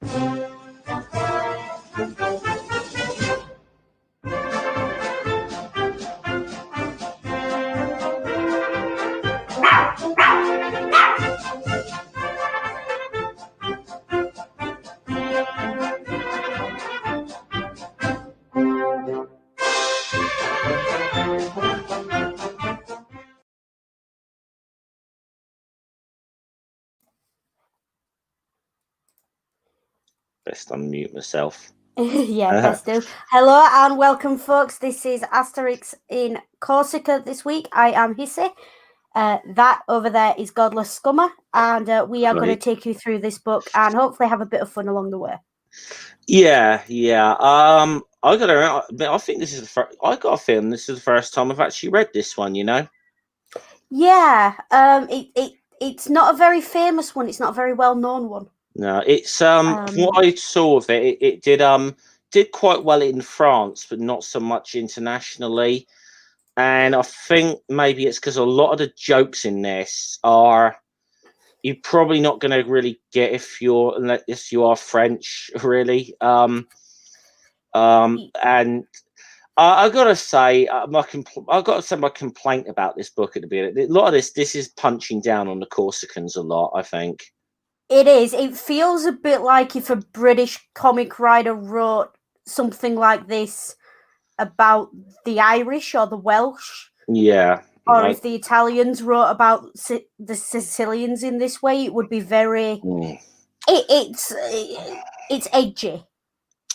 Best unmute myself. Yeah, best do. Hello and welcome, folks. This is Asterix in Corsica this week. I am Hissy. That over there is Godless Scummer, and we are going to take you through this book and hopefully have a bit of fun along the way. Yeah. I think this is the first. I got a feeling this is the first time I've actually read this one. You know. Yeah. It's not a very famous one. It's not a very well known one. No, it's from what I saw of it, it did quite well in France, but not so much internationally. And I think maybe it's because a lot of the jokes in this are you're probably not going to really get if you are French, really. And I gotta say, my complaint about this book at the beginning. A lot of this is punching down on the Corsicans a lot, I think. It is. It feels a bit like if a British comic writer wrote something like this about the Irish or the Welsh. Yeah. Or if the Italians wrote about the Sicilians in this way, it would be very. It's edgy.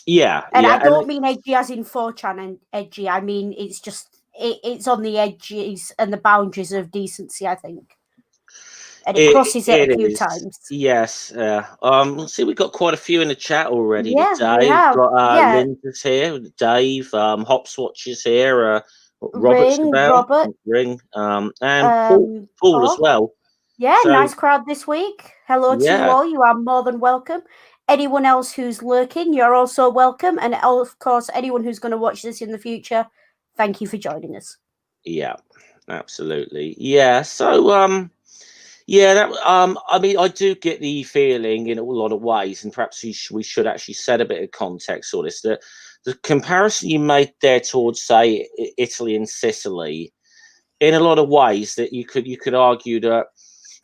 Yeah. And I don't mean edgy as in 4chan and edgy. I mean it's just it's on the edges and the boundaries of decency, I think. And it crosses it a few times. Yes. See, we've got quite a few in the chat already today. We have. We've got Linda's here, Dave, Hopswatch is here, Robert's Robert, Ring, and Paul as well. Yeah, so, nice crowd this week. Hello to you all. You are more than welcome. Anyone else who's lurking, you're also welcome. And of course, anyone who's going to watch this in the future, thank you for joining us. Yeah, absolutely. Yeah. So, I mean, I do get the feeling in a lot of ways, and perhaps we should actually set a bit of context for this. That the comparison you made there towards, say, Italy and Sicily, in a lot of ways, that you could argue that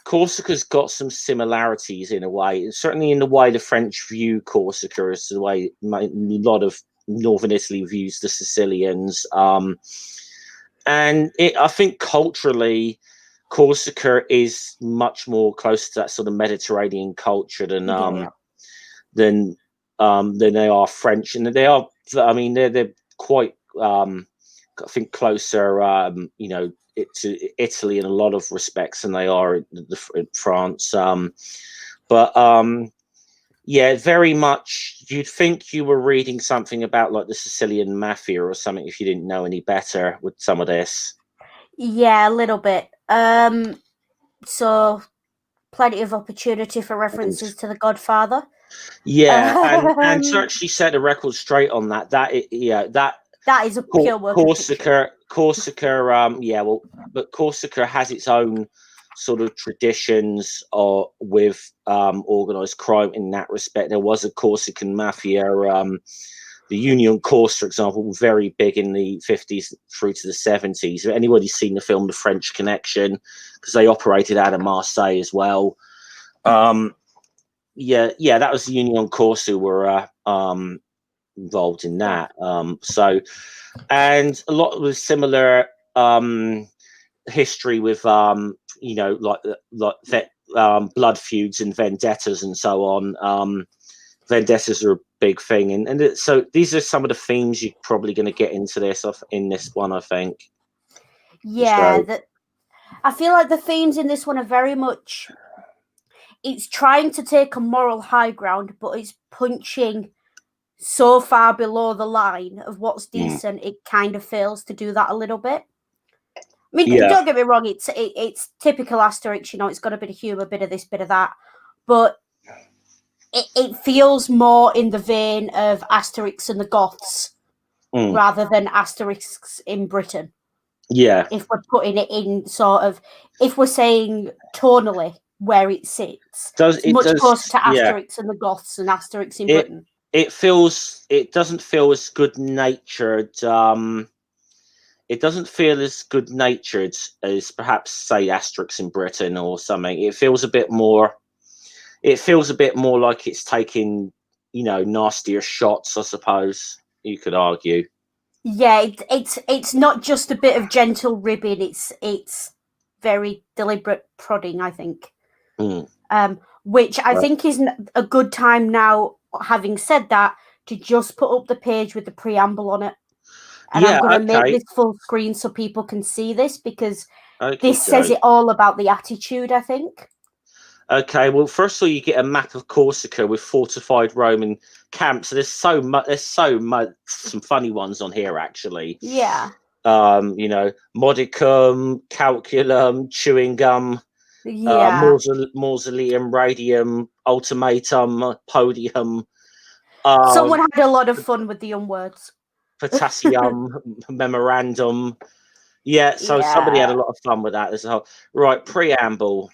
Corsica's got some similarities in a way, certainly in the way the French view Corsica as the way a lot of northern Italy views the Sicilians, and I think culturally, Corsica is much more close to that sort of Mediterranean culture than they are French, and they are. I mean, they're quite. I think closer, to Italy in a lot of respects than they are in France. Very much. You'd think you were reading something about like the Sicilian mafia or something if you didn't know any better with some of this. Yeah, a little bit. So plenty of opportunity for references to The Godfather. Yeah, and to actually set the record straight on that. That is a pure work of fiction. Corsica. But Corsica has its own sort of traditions with organized crime in that respect. There was a Corsican mafia. The Union Corse, for example, very big in the 50s through to the 70s. Anybody's seen the film The French Connection, because they operated out of Marseille as well. That was the Union Corse who were involved in that. And a lot of similar history with blood feuds and vendettas and so on. Vendettas are a big thing, and so these are some of the themes you're probably going to get into in this one, I think. Yeah, I feel like the themes in this one are very much. It's trying to take a moral high ground, but it's punching so far below the line of what's decent, it kind of fails to do that a little bit. I mean, don't get me wrong, it's typical Asterix, it's got a bit of humour, a bit of this, bit of that, but it feels more in the vein of Asterix and the Goths rather than Asterix in Britain. Yeah. If we're putting it in sort of, if we're saying tonally where it sits. It's much closer to Asterix and the Goths and Asterix in Britain. It doesn't feel as good natured. It doesn't feel as good natured as perhaps say Asterix in Britain or something. It feels a bit more. It feels a bit more like it's taking, nastier shots, I suppose you could argue. Yeah, it's not just a bit of gentle ribbing. It's very deliberate prodding, I think. Which I think is a good time now, having said that, to just put up the page with the preamble on it. And I'm going to make this full screen so people can see this, because this says it all about the attitude, I think. Okay, well, first of all, you get a map of Corsica with fortified Roman camps. So there's so much, some funny ones on here, actually. Yeah. Modicum, calculum, chewing gum, mausoleum, radium, ultimatum, podium. Someone had a lot of fun with the words. Potassium, memorandum. Yeah, so somebody had a lot of fun with that. There's a whole right preamble.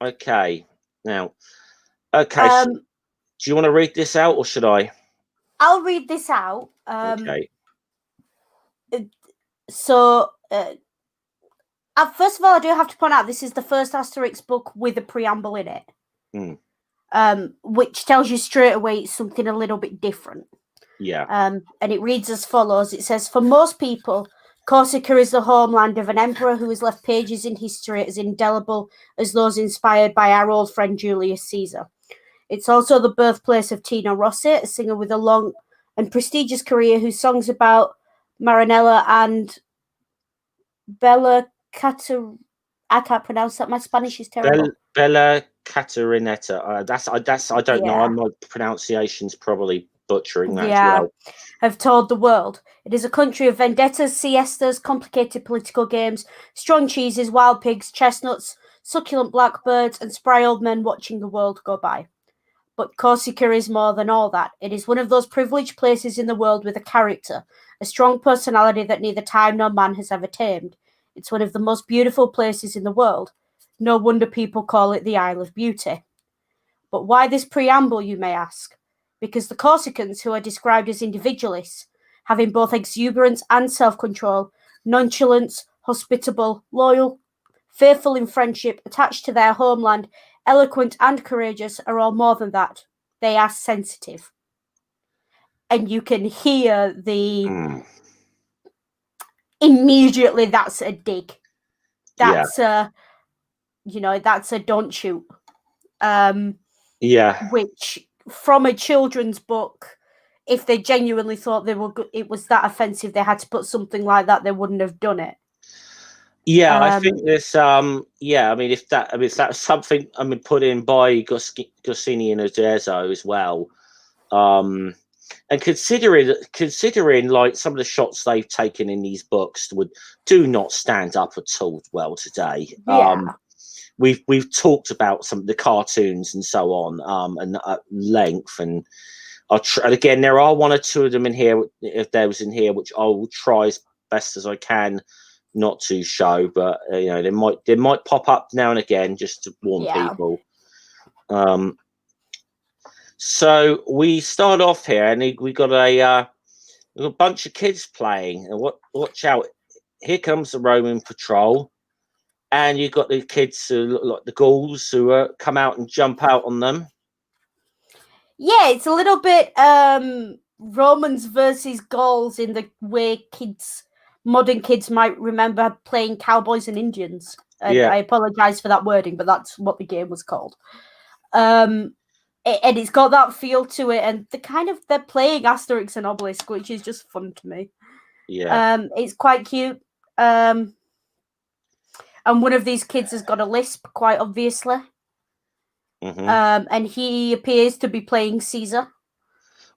Okay, now, so do you want to read this out or should I? I'll read this out. Okay. So, first of all, I do have to point out this is the first Asterix book with a preamble in it, which tells you straight away it's something a little bit different. Yeah. And it reads as follows. It says, for most people, Corsica is the homeland of an emperor who has left pages in history as indelible as those inspired by our old friend Julius Caesar. It's also the birthplace of Tino Rossi, a singer with a long and prestigious career whose songs about Marinella and Bella I can't pronounce that. My Spanish is terrible. Bella Catarinetta. I don't know. My pronunciation's probably butchering that as well. Have told the world. It is a country of vendettas, siestas, complicated political games, strong cheeses, wild pigs, chestnuts, succulent blackbirds, and spry old men watching the world go by. But Corsica is more than all that. It is one of those privileged places in the world with a character, a strong personality that neither time nor man has ever tamed. It's one of the most beautiful places in the world. No wonder people call it the Isle of Beauty. But why this preamble, you may ask? Because the Corsicans, who are described as individualists, having both exuberance and self-control, nonchalance, hospitable, loyal, faithful in friendship, attached to their homeland, eloquent and courageous, are all more than that. They are sensitive. And you can hear the... Immediately, that's a dig. That's that's a don't shoot. Which, from a children's book, if they genuinely thought it was that offensive, they had to put something like that, they wouldn't have done it. Yeah, I think this. If that's something put in by Goscinny and Uderzo as well. And considering like some of the shots they've taken in these books do not stand up at all well today. We've talked about some of the cartoons and so on, and at length, and again there are one or two of them in here, if there was in here, which I will try as best as I can not to show, but they might pop up now and again just to warn people. So we start off here, and we got a bunch of kids playing. And watch out! Here comes the Roman patrol, and you've got the kids who look like the Gauls who come out and jump out on them. Yeah, it's a little bit Romans versus Gauls in the way modern kids might remember playing cowboys and Indians. And I apologize for that wording, but that's what the game was called. And it's got that feel to it, and they're playing Asterix and Obelix, which is just fun to me. Yeah. It's quite cute. And one of these kids has got a lisp, quite obviously. And he appears to be playing Caesar.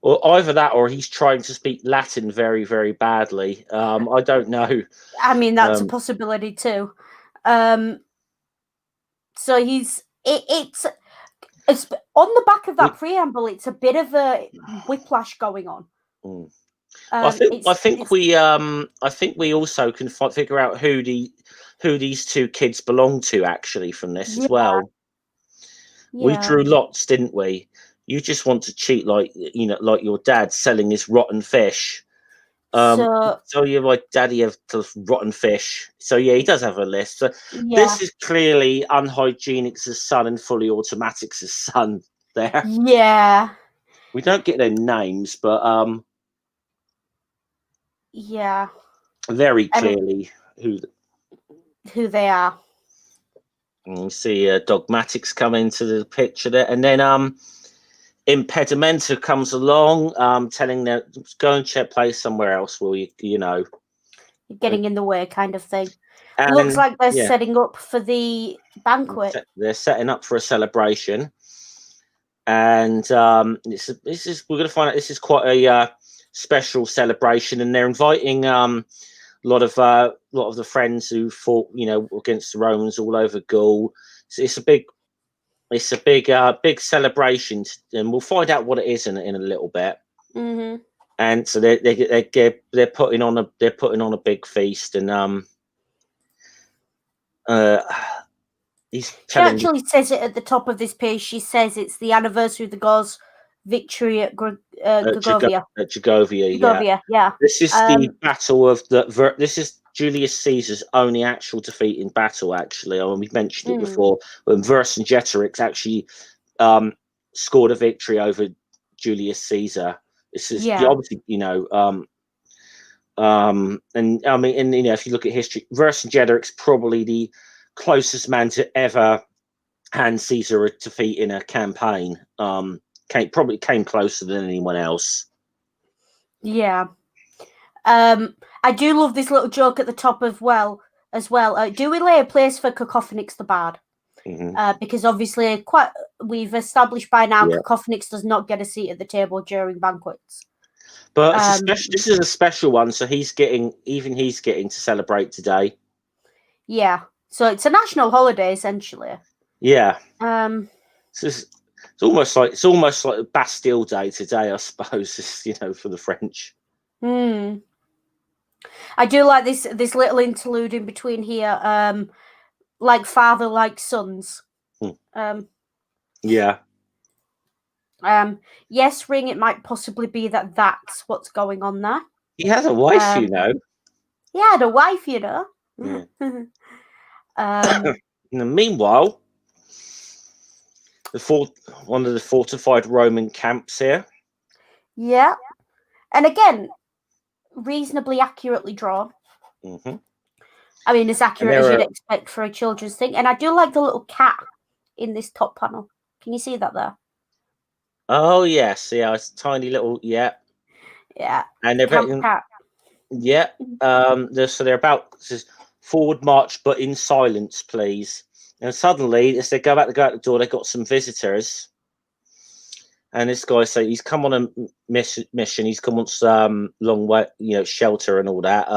Well, either that or he's trying to speak Latin very, very badly. I don't know. I mean, that's a possibility too. So it's on the back of that preamble. It's a bit of a whiplash going on. I think we also can figure out who these two kids belong to actually from this as well. We Yeah. drew lots, didn't we? You just want to cheat like like your dad selling his rotten fish. So You're like, Daddy have rotten fish. So yeah, he does have a list. So yeah. this is clearly Unhygienic's son and Fully Automatic's son there. Yeah. We don't get their names, but Yeah. very And clearly who they are. you see Dogmatics come into the picture there, and then Impedimenta comes along, telling them go and check place somewhere else. Will you know? Getting in the way, kind of thing. And Looks like they're yeah, setting up for the banquet. they're setting up for a celebration, and this is we're going to find out this is quite a special celebration, and they're inviting a lot of the friends who fought against the Romans all over Gaul. So it's a big celebration, and we'll find out what it is in a little bit. Mm-hmm. And so they're putting on a big feast, and She actually says it at the top of this page. She says it's the anniversary of the Gauls' victory at Gergovia. At Gergovia, yeah. This is the battle of this is Julius Caesar's only actual defeat in battle. Actually, we've mentioned it before when Vercingetorix actually scored a victory over Julius Caesar. This is obviously and I mean, and if you look at history, Vercingetorix probably the closest man to ever hand Caesar a defeat in a campaign. Probably came closer than anyone else. Yeah. I do love this little joke at the top as well. Do we lay a place for Cacophonix the Bard? Mm-hmm. Because obviously, we've established by now, Cacophonix does not get a seat at the table during banquets. But this is a special one, so he's getting to celebrate today. Yeah, so it's a national holiday essentially. Yeah. It's almost like Bastille Day today, I suppose. For the French. I do like this little interlude in between here, like father, like sons. Yeah. Yes, Ring. It might possibly be that's what's going on there. He has a wife, He had a wife, Yeah. And meanwhile, one of the fortified Roman camps here. Yeah, and again, reasonably accurately drawn. Mm-hmm. I mean, as accurate as you'd expect for a children's thing. And I do like the little cat in this top panel. Can you see that there? Oh yes, it's a tiny little Yeah. And they're cat. Yeah. So they're about says forward march, but in silence, please. And suddenly, as they go out the door, they got some visitors. And this guy said he's come on a mission. He's come on some long way, shelter and all that.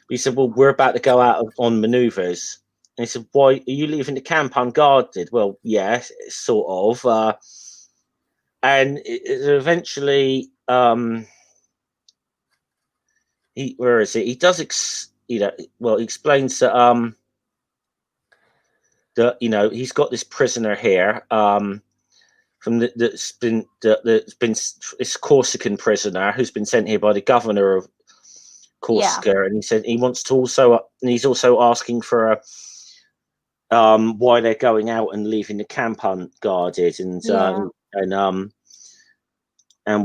He said, "Well, we're about to go out on maneuvers." And he said, "Why are you leaving the camp unguarded?" Well, yeah, sort of. And eventually, where is it? He does, he explains that he's got this prisoner here, from that's been this Corsican prisoner who's been sent here by the governor of Corsica, and he said he wants to and he's also asking for why they're going out and leaving the camp unguarded, and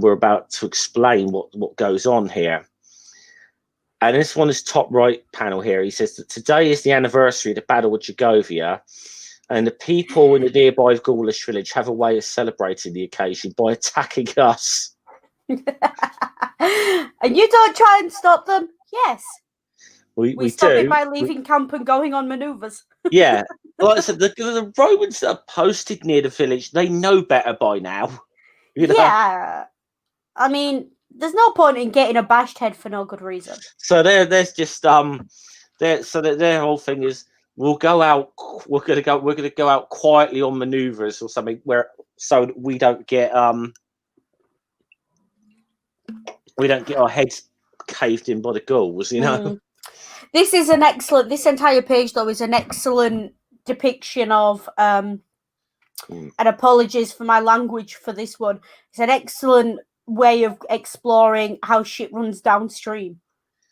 we're about to explain what goes on here. And this one is top right panel here. He says that today is the anniversary of the Battle of Gergovia, and the people in the nearby Gaulish village have a way of celebrating the occasion by attacking us. And you don't try and stop them? Yes. We stop it by leaving camp and going on maneuvers. Yeah. Like I said, the Romans that are posted near the village, they know better by now. Yeah. I mean, there's no point in getting a bashed head for no good reason. So there's just their whole thing is we're gonna go out quietly on maneuvers or something so that we don't get our heads caved in by the Gauls, This entire page though is an excellent depiction of and apologies for my language for this one. It's an excellent way of exploring how shit runs downstream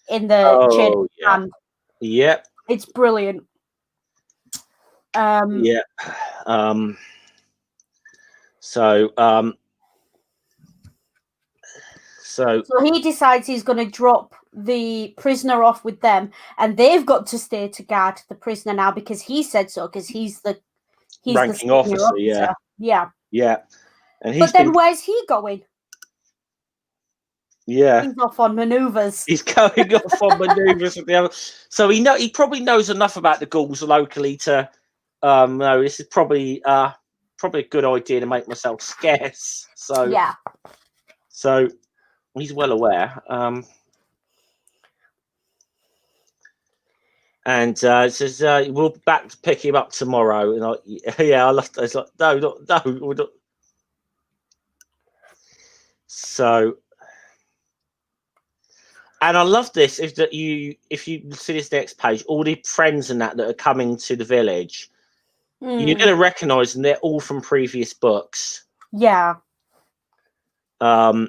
in the chain of command. Yep. It's brilliant. Yeah. So he decides he's going to drop the prisoner off with them, and they've got to stay to guard the prisoner now because he said so. Because he's the ranking officer. Yeah. And then where's he going? Yeah, he's off on manoeuvres. He's going off on manoeuvres with the other. So he probably knows enough about the ghouls locally to no, this is probably a good idea to make myself scarce. So yeah. So he's well aware. And says we'll be back to pick him up tomorrow. And I left. I was like, no, we're not. So. And I love this is that if you see this next page, all the friends and that are coming to the village, you're going to recognise them. They're all from previous books. Yeah.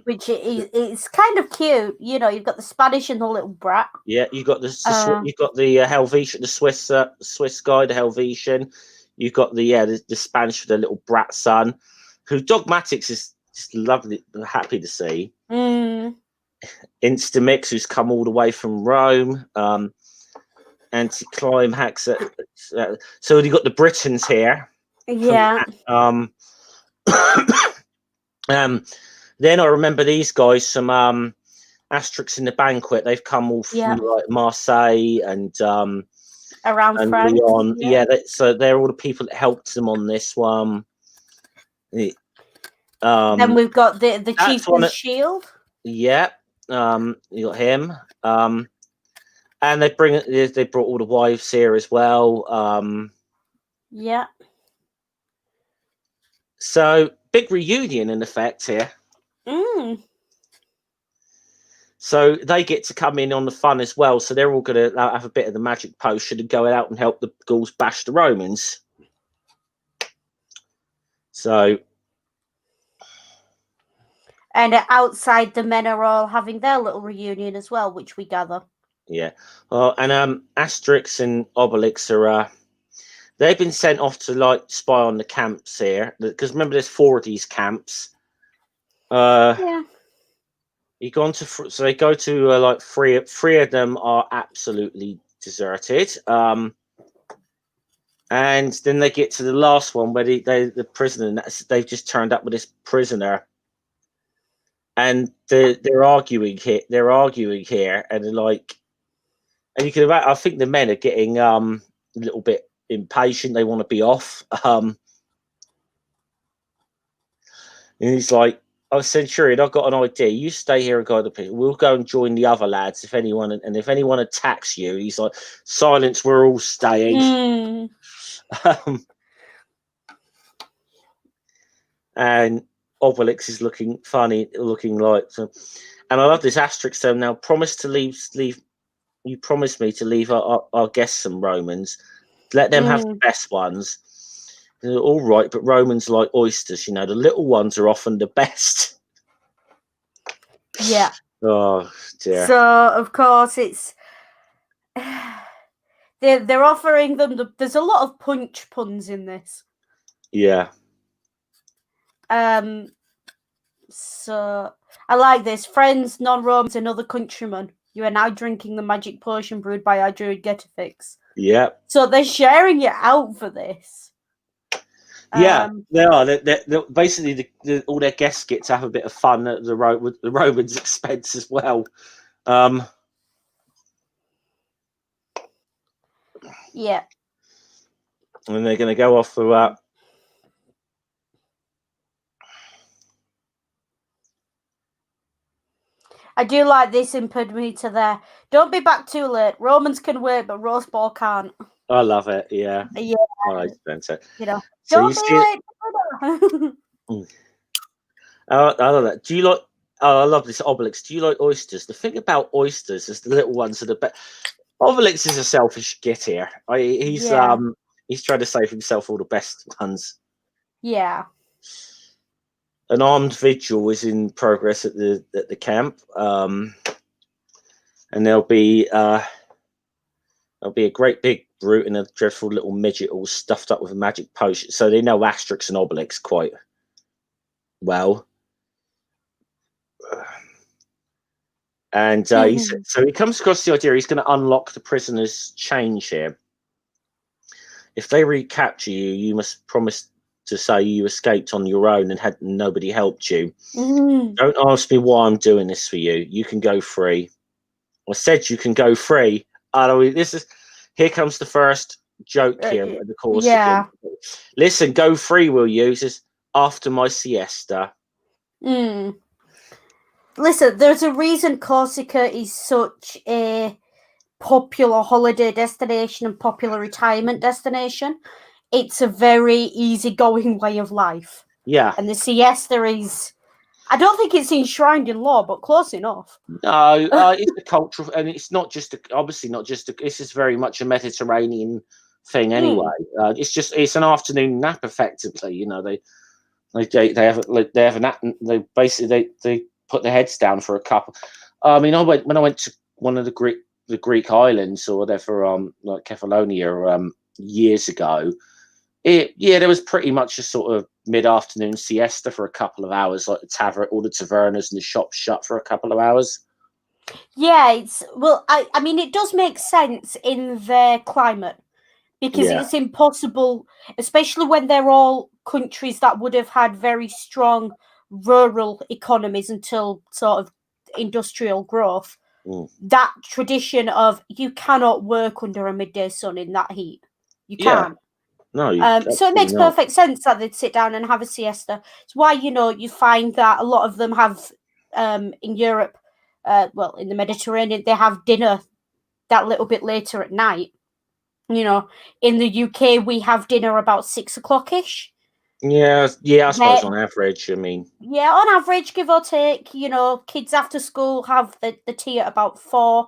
Which it's kind of cute, you know. You've got the Spanish and the little brat. Yeah, you got you've got the Helvetian, the Swiss guy, the Helvetian. You've got the Spanish with the little brat son, who Dogmatics is just lovely, happy to see. Instamix, who's come all the way from Rome. Anticlimax. So you got the Britons here. Yeah. Then I remember these guys, some Asterix in the Banquet. They've come all from like Marseille and around and France. Lyon. Yeah, so they're all the people that helped them on this one. Then we've got the Chief with the Shield. Yeah. You got him. And they brought all the wives here as well. Yeah. So big reunion in effect here. So they get to come in on the fun as well. So they're all going to have a bit of the magic potion and go out and help the ghouls bash the Romans. So. And outside, the men are all having their little reunion as well, which we gather. Yeah. Well, and Asterix and Obelix are they've been sent off to like spy on the camps here, because remember there's 4 of these camps. Yeah. So they go to like three of them are absolutely deserted. And then they get to the last one where the prisoner, they've just turned up with this prisoner. And they're arguing here. And they're like, and you can imagine, I think the men are getting a little bit impatient. They want to be off. And he's like, "Oh, Centurion, I've got an idea. You stay here and guide the people. We'll go and join the other lads if anyone attacks you." He's like, "Silence, we're all staying." And Obelix is looking funny, looking like. So, and I love this Asterix term now. Promise to leave. You promised me to leave our guests some Romans. Let them have the best ones. All right, but Romans like oysters. You know, the little ones are often the best. Yeah. Oh dear. So of course it's they're offering them. There's a lot of punch puns in this. Yeah. So I like this. Friends, non-Romans, and other countrymen, you are now drinking the magic potion brewed by our druid Getafix. Yeah. So they're sharing it out for this. Yeah, they are. They're basically, all their guests get to have a bit of fun at the Romans' expense as well. Yeah. And they're going to go off for I do like this in Pedmita there. Don't be back too late. Romans can wait, but roast ball can't. I love it. Yeah. Yeah. I spent it. You know, So don't be late. I love that. Do you like? Oh, I love this Obelix. Do you like oysters? The thing about oysters is the little ones are the best. Obelix is a selfish git here. He's He's trying to save himself all the best ones. Yeah. An armed vigil is in progress at the camp, and there'll be a great big brute and a dreadful little midget all stuffed up with a magic potion. So they know Asterix and Obelix quite well. And so he comes across the idea he's going to unlock the prisoner's change here. If they recapture you, you must promise to say you escaped on your own and had nobody helped you. Don't ask me why I'm doing this for you. You can go free. I said you can go free. Here comes the first joke here at the Corsica. Yeah. Listen, go free, will you? He says, after my siesta. Listen, there's a reason Corsica is such a popular holiday destination and popular retirement destination. It's a very easygoing way of life. Yeah. And the siesta is, I don't think it's enshrined in law, but close enough. No, it's a cultural, and it's not just this is very much a Mediterranean thing anyway. It's an afternoon nap effectively. You know, they have a nap. They basically they put their heads down for a couple. I mean, when I went to one of the Greek islands or whatever, like Kefalonia, years ago. There was pretty much a sort of mid-afternoon siesta for a couple of hours, like all the tavernas and the shops shut for a couple of hours. Yeah, I mean, it does make sense in their climate because it's impossible, especially when they're all countries that would have had very strong rural economies until sort of industrial growth. That tradition of you cannot work under a midday sun in that heat. You can't. No, so it makes perfect sense that they'd sit down and have a siesta. It's why, you find that a lot of them have, in Europe, in the Mediterranean, they have dinner that little bit later at night. In the UK, we have dinner about 6 o'clock-ish. Yeah, I suppose on average, I mean. Yeah, on average, give or take, kids after school have the tea at about 4.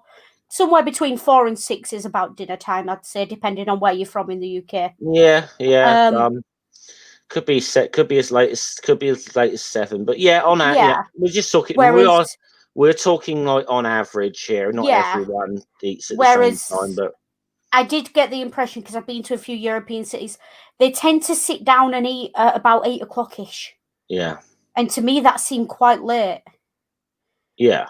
Somewhere between 4 and 6 is about dinner time, I'd say, depending on where you're from in the UK. Yeah. Could be as late as 7, but we're just talking. We're talking like on average here. Not everyone eats at the same time, but I did get the impression, because I've been to a few European cities, they tend to sit down and eat at about 8 o'clock-ish. Yeah. And to me, that seemed quite late. Yeah.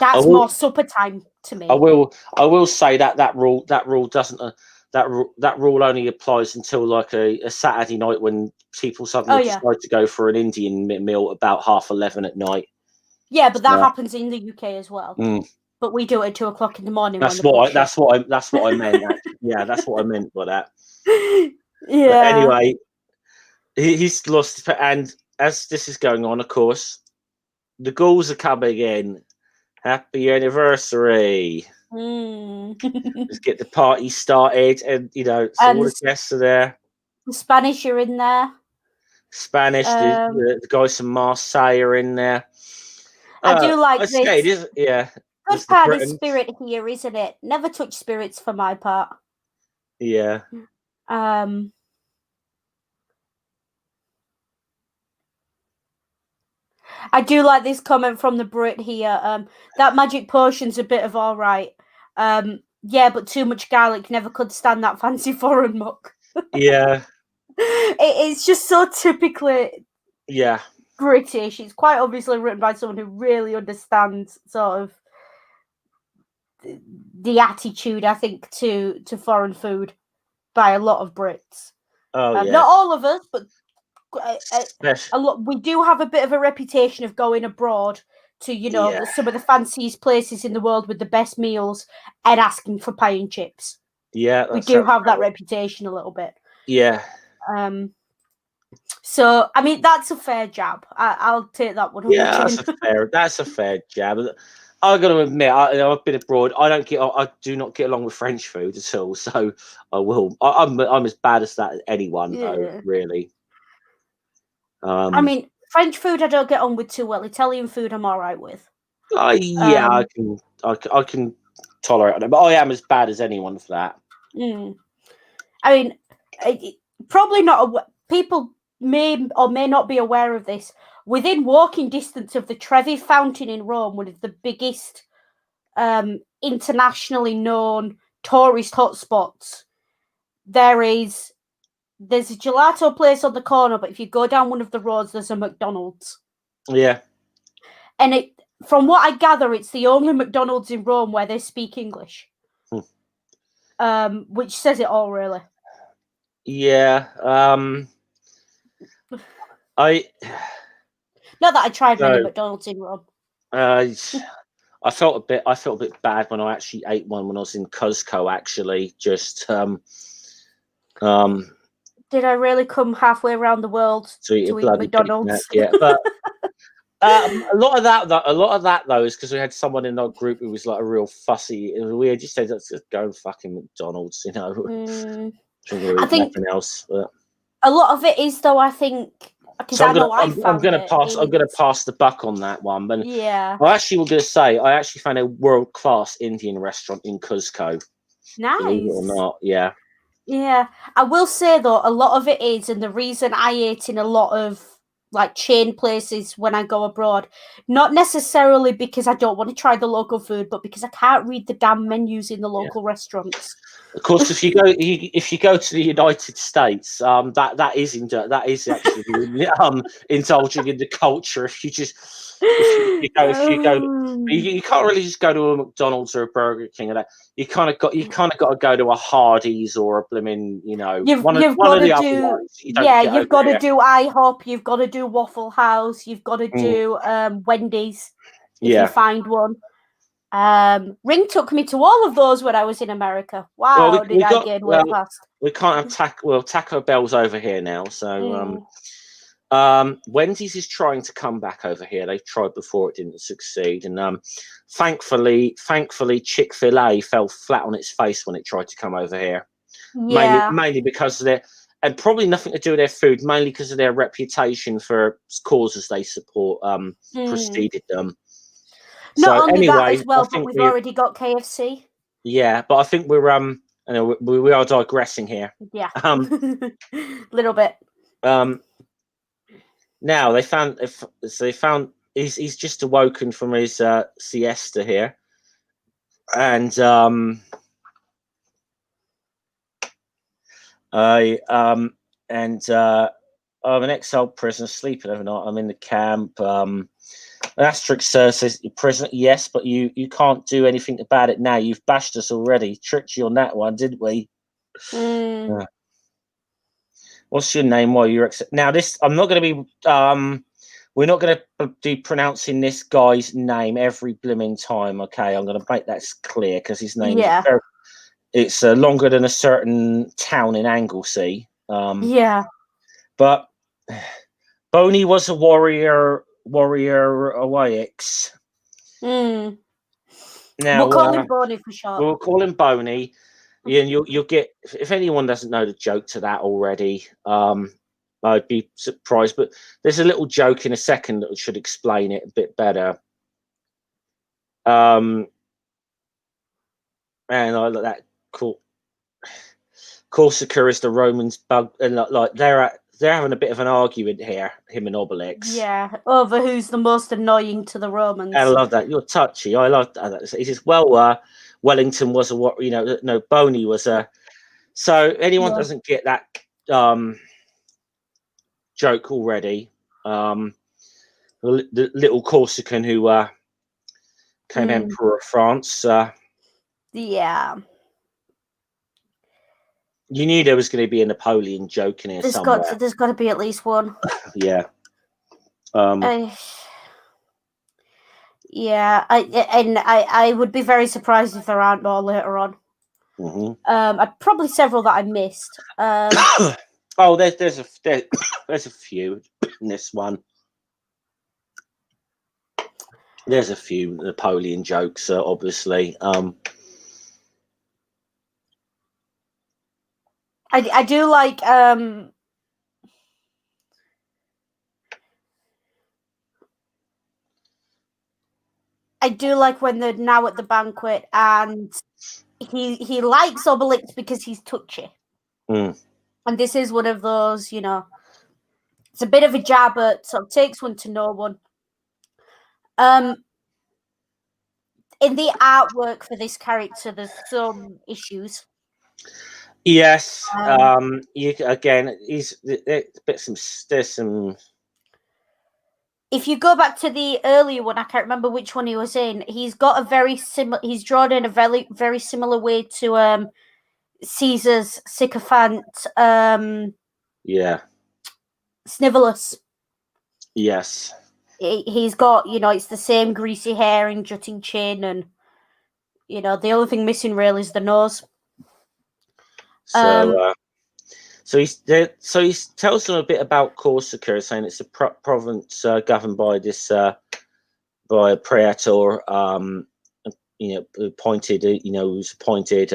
That's more supper time to me. I will say that rule doesn't that rule only applies until like a Saturday night when people suddenly decide to go for an Indian meal about 11:30 at night. Yeah, but that happens in the UK as well. But we do it at 2 o'clock in the morning. That's what I meant. Yeah, that's what I meant by that. Yeah. But anyway, he's lost, and as this is going on, of course, the Gauls are coming in. Happy anniversary! Let's get the party started, and all the guests are there. The Spanish are in there. Spanish, the guys from Marseille are in there. I do like this. Good party spirit here, isn't it? Never touch spirits for my part. Yeah. I do like this comment from the Brit here. That magic potion's a bit of all right. Yeah, but too much garlic, never could stand that fancy foreign muck. Yeah. It's just so typically British. It's quite obviously written by someone who really understands sort of the attitude, I think, to foreign food by a lot of Brits. Not all of us, but a lot. We do have a bit of a reputation of going abroad to some of the fanciest places in the world with the best meals and asking for pie and chips. Yeah, we do have that reputation a little bit. Yeah. So I mean, that's a fair jab. I'll take that one. Yeah, that's a fair jab. I got to admit, I've been abroad. I do not get along with French food at all. So I will. I'm as bad as that as anyone, though. Really. I mean, French food I don't get on with too well. Italian food I'm all right with. I can tolerate it, but I am as bad as anyone for that. I mean, probably not. People may or may not be aware of this. Within walking distance of the Trevi Fountain in Rome, one of the biggest internationally known tourist hotspots, there's a gelato place on the corner, but if you go down one of the roads, there's a McDonald's. Yeah. And from what I gather, it's the only McDonald's in Rome where they speak English. Which says it all, really. Yeah. Not that I tried many McDonald's in Rome. I felt a bit bad when I actually ate one when I was in Cuzco. Actually, just did I really come halfway around the world to eat McDonald's? Yeah, but a lot of that though is because we had someone in our group who was like a real fussy. We just said, let's just go fucking McDonald's, you know. I think nothing else. But a lot of it is though. I think because so I'm going to pass the buck on that one. But yeah, I actually was going to say I actually found a world-class Indian restaurant in Cuzco. Nice. Believe it or not, yeah. Yeah, I will say though, a lot of it is, and the reason I ate in a lot of like chain places when I go abroad, not necessarily because I don't want to try the local food, but because I can't read the damn menus in the local restaurants. Of course, if you go to the United States, that is actually indulging in the culture. If you can't really just go to a McDonald's or a Burger King or that. You kind of got to go to a Hardee's or a blooming, you know, you've got to do IHOP, you've got to do Waffle House, you've got to do Wendy's if you find one. Ring took me to all of those when I was in America. Wow, did I gain weight fast? We can't have Taco Bell's over here now, so Wendy's is trying to come back over here. They've tried before, it didn't succeed, and thankfully Chick-fil-A fell flat on its face when it tried to come over here. Yeah, mainly because of and probably nothing to do with their food, mainly because of their reputation for causes they support preceded them. Not only that as well, but we've already got KFC. Yeah, but I think we're I know we are digressing here. Yeah, little bit. Now they found he's just awoken from his siesta here, and I'm an exiled prisoner sleeping overnight. I'm in the camp. Asterix says, "Prisoner, yes, but you can't do anything about it now. You've bashed us already. Tricked you on that one, didn't we?" What's your name? While you're now this, I'm not going to be. We're not going to be pronouncing this guy's name every blooming time. Okay, I'm going to make that clear because his name it's longer than a certain town in Anglesey. But Boney was a warrior Awaix. Now Now we'll call him Boney for short. We'll call him Boney. And you'll get, if anyone doesn't know the joke to that already, I'd be surprised. But there's a little joke in a second that should explain it a bit better. And I like that. Cool. Corsica is the Romans' bug, and like they're having a bit of an argument here, him and Obelix. Yeah, over who's the most annoying to the Romans. I love that. You're touchy. I love that. He says, "Well, Wellington was a what? You know, no, Boney was a." So anyone doesn't get that joke already. The little Corsican who became emperor of France. Yeah. You knew there was going to be a Napoleon joke in here somewhere. There's got to be at least one. Yeah. Yeah, I would be very surprised if there aren't more later on. Probably several that I missed. Oh, there's a few in this one. There's a few Napoleon jokes, obviously. I do like I do like when they're now at the banquet and he likes Obelix because he's touchy. Mm. And this is one of those, it's a bit of a jab at sort of takes one to know one. In the artwork for this character, there's some issues. Yes. You again, there's some. If you go back to the earlier one, I can't remember which one he was in. He's got a very similar. He's drawn in a very, very similar way to Caesar's sycophant. Yeah. Snivellus. Yes. He's got, it's the same greasy hair and jutting chin, and the only thing missing really is the nose. So he tells them a bit about Corsica, saying it's a province governed by this by a praetor, appointed, who's appointed,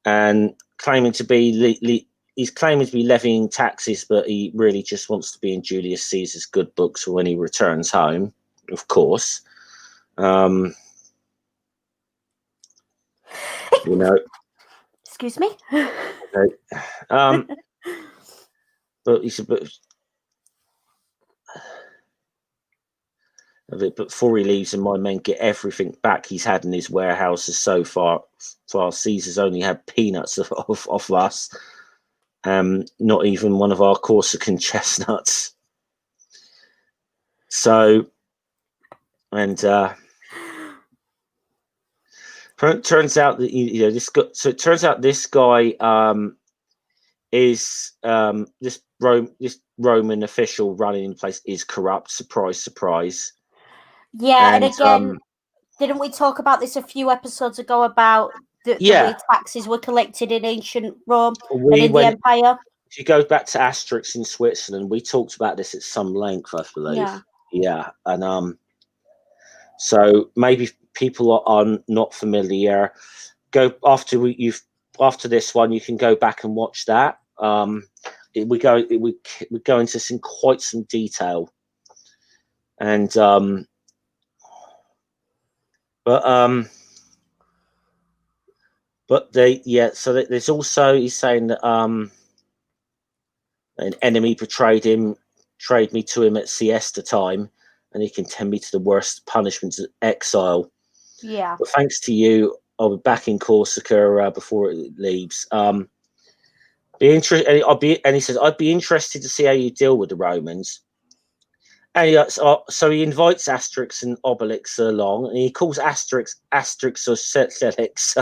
and claiming to be he's claiming to be levying taxes, but he really just wants to be in Julius Caesar's good books for when he returns home, of course. Excuse me. Okay. But he said, but before he leaves, and my men get everything back he's had in his warehouses so far. Caesar's only had peanuts of us. Not even one of our Corsican chestnuts. So, and turns out that this guy. So it turns out this guy is this Roman official running the place is corrupt. Surprise, surprise. Yeah, and again, didn't we talk about this a few episodes ago about the way taxes were collected in ancient Rome and in the Empire? If you go back to Asterix in Switzerland, we talked about this at some length, I believe. Yeah, and so maybe people are not familiar. Go after this one, you can go back and watch that. We go into quite some detail, and but so there's also, he's saying that an enemy betrayed me to him at siesta time, and he condemned me to the worst punishments of exile. Yeah. But thanks to you, I'll be back in Corsica before it leaves. He says, I'd be interested to see how you deal with the Romans. And so he invites Asterix and Obelix along, and he calls Asterix or Celix.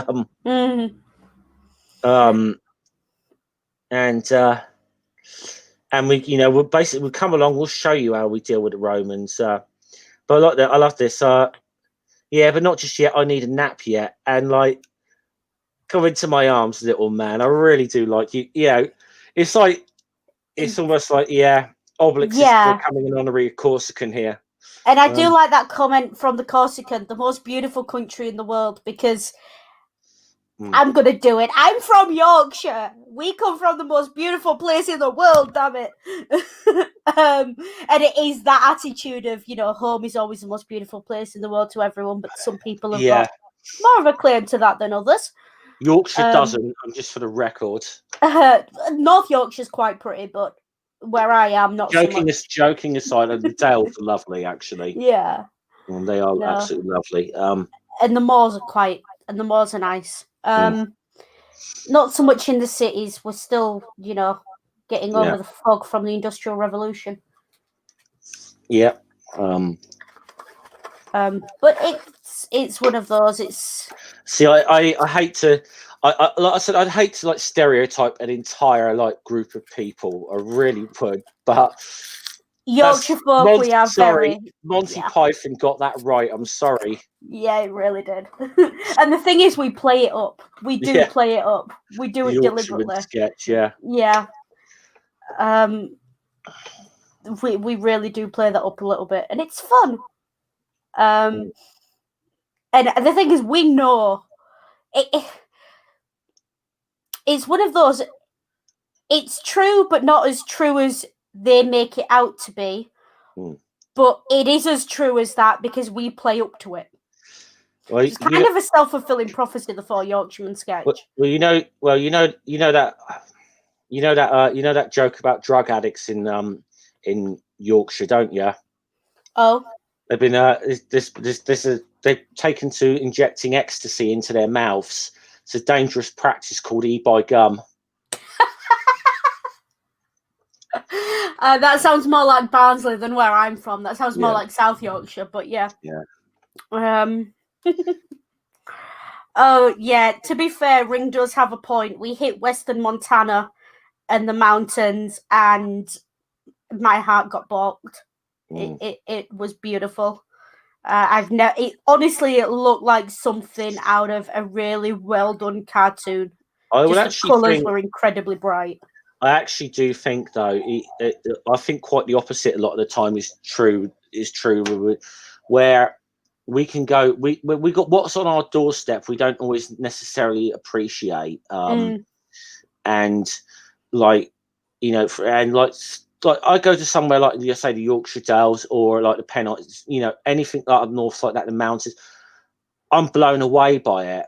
And we'll basically come along. We'll show you how we deal with the Romans. But I like that. I love this. But not just yet. I need a nap yet. And come into my arms, little man. I really do like you. It's like it's almost like Obelix is becoming an honorary Corsican here. And I do like that comment from the Corsican, the most beautiful country in the world, because I'm going to do it. I'm from Yorkshire. We come from the most beautiful place in the world, damn it. And it is that attitude of, home is always the most beautiful place in the world to everyone, but some people have got more of a claim to that than others. Yorkshire doesn't, just for the record. North Yorkshire's quite pretty, but where I am, not so much. Joking aside, the Dales are lovely, actually. Yeah. And they are absolutely lovely. And the moors are nice. Not so much in the cities. We're still, getting over the fog from the Industrial Revolution. Yeah. But it's one of those. I hate to. Like I said, I'd hate to stereotype an entire group of people. I really would, but Yorkshire folk, we are very. Monty Python got that right. I'm sorry. Yeah, it really did. And the thing is, we play it up. We do play it up. We do it deliberately. Sketch, yeah. We really do play that up a little bit, and it's fun. And the thing is, we know it's one of those. It's true, but not as true as they make it out to be. But it is as true as that because we play up to it. Well, It's kind of a self-fulfilling prophecy, the Four Yorkshiremen sketch. Well, you know that joke about drug addicts in Yorkshire, don't you? Oh, They've been they've taken to injecting ecstasy into their mouths. It's a dangerous practice called e-buy gum. That sounds more like Barnsley than where I'm from. That sounds more like South Yorkshire, but yeah. Oh yeah. To be fair, Ring does have a point. We hit Western Montana and the mountains, and my heart got balked. It was beautiful. Honestly, it looked like something out of a really well done cartoon. The colours were incredibly bright. I actually do think, though, I think quite the opposite a lot of the time is true. Where we can go, we got what's on our doorstep. We don't always necessarily appreciate, and like like I go to somewhere like you say the Yorkshire Dales or like the Pennines, anything like up north like that, the mountains. I'm blown away by it.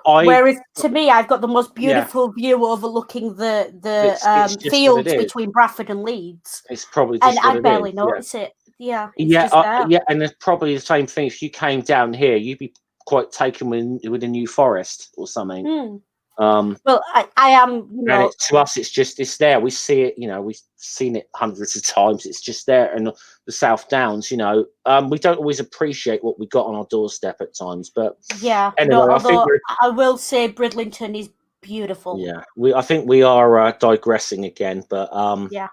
Whereas to me, I've got the most beautiful view overlooking the fields between Bradford and Leeds. It's probably just and I barely notice it. Yeah, and it's probably the same thing. If you came down here, you'd be quite taken with a New Forest or something. Well, I am. And to us, it's there. We see it. We've seen it hundreds of times. It's just there. And the South Downs. We don't always appreciate what we got on our doorstep at times. But yeah, anyway, I will say Bridlington is beautiful. Yeah, I think we are digressing again, but yeah,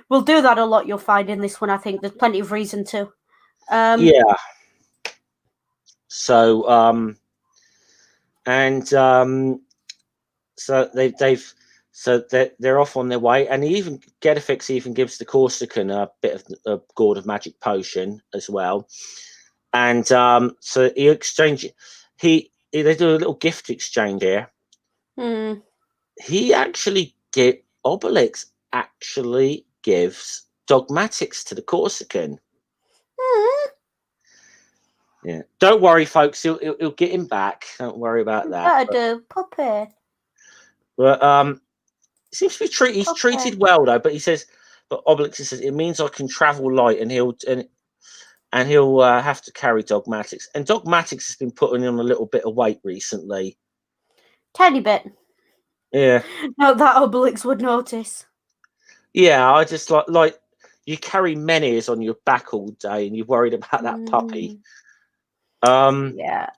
we'll do that a lot. You'll find in this one. I think there's plenty of reason to. Yeah. So so they're off on their way, and Getafix even gives the Corsican a bit of a gourd of magic potion as well, and so they do a little gift exchange here. He actually Obelix actually gives dogmatics to the Corsican. Yeah, don't worry, folks. He'll get him back. Don't worry about that. Do puppy. But seems to be treated well though. But he says, but Obelix says it means I can travel light, and he'll have to carry dogmatics. And dogmatics has been putting on a little bit of weight recently. Tiny bit. Yeah. No, that Obelix would notice. Yeah, I just like you carry menhirs on your back all day, and you're worried about that puppy. Yeah.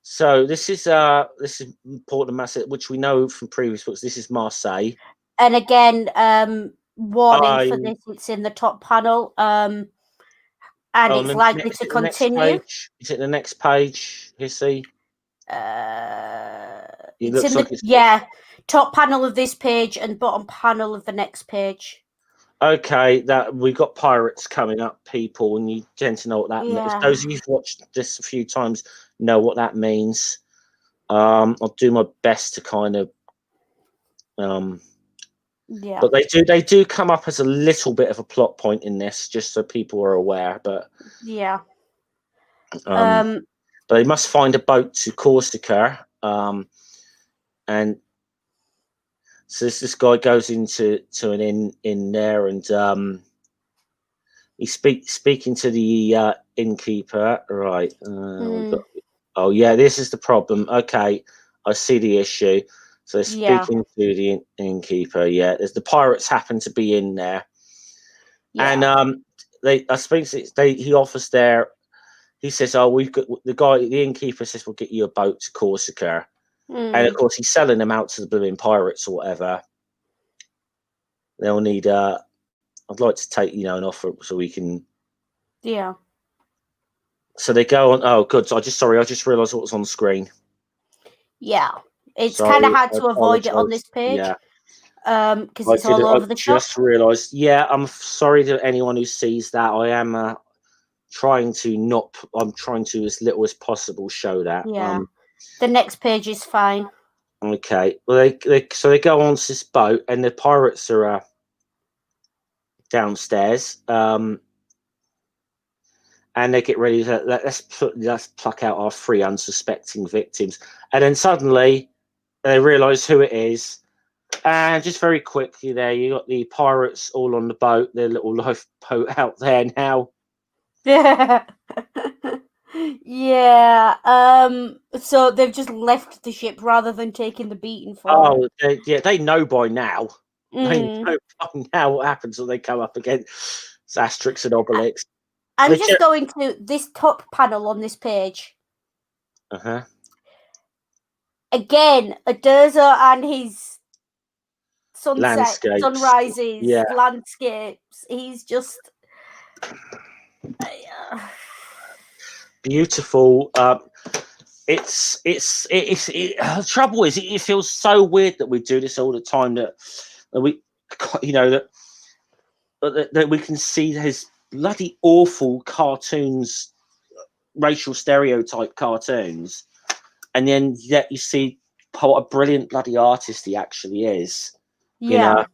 So this is important message, which we know from previous books. This is Marseille. And again, warning for this. It's in the top panel. And it's likely to continue. Is it the next page? You see. It's in the top panel of this page and bottom panel of the next page. Okay, that we've got pirates coming up, people, and you tend to know what that means. Those of you who've watched this a few times know what that means. I'll do my best to kind of but they do come up as a little bit of a plot point in this, just so people are aware. But but they must find a boat to Corsica, and so this guy goes into an inn there, and he's speaking to the innkeeper. Right. Oh yeah, this is the problem. Okay, I see the issue. So they're speaking to the innkeeper. Yeah, there's the pirates happen to be in there, and he offers there. He says, "Oh, we've got the innkeeper says we'll get you a boat to Corsica." And of course, he's selling them out to the blooming pirates or whatever. They'll need. I'd like to take an offer so we can. Yeah. So they go on. Oh, good. I just realised what was on the screen. Yeah, it's kind of hard to avoid it on this page. Yeah. Because it's all over the shop. I just realised. Yeah, I'm sorry to anyone who sees that. I am trying to as little as possible show that. Yeah. The next page is fine. Okay. Well, they go on to this boat, and the pirates are downstairs. and they get ready to let's pluck out our 3 unsuspecting victims, and then suddenly they realise who it is. And just very quickly there, you got the pirates all on the boat, their little lifeboat out there now. Yeah. Yeah. So they've just left the ship rather than taking the beating for it. Oh, they know by now. They Mm. know by now what happens when they come up against Asterix and Obelix. I'm just going to this top panel on this page. Uh-huh. Again, Uderzo and his sunset, Landscapes. sunrises, landscapes. He's just beautiful. The trouble is, it feels so weird that we do this all the time. That we, you know, that we can see his bloody awful cartoons, racial stereotype cartoons, and then yet you see what a brilliant bloody artist he actually is. yeah. You know,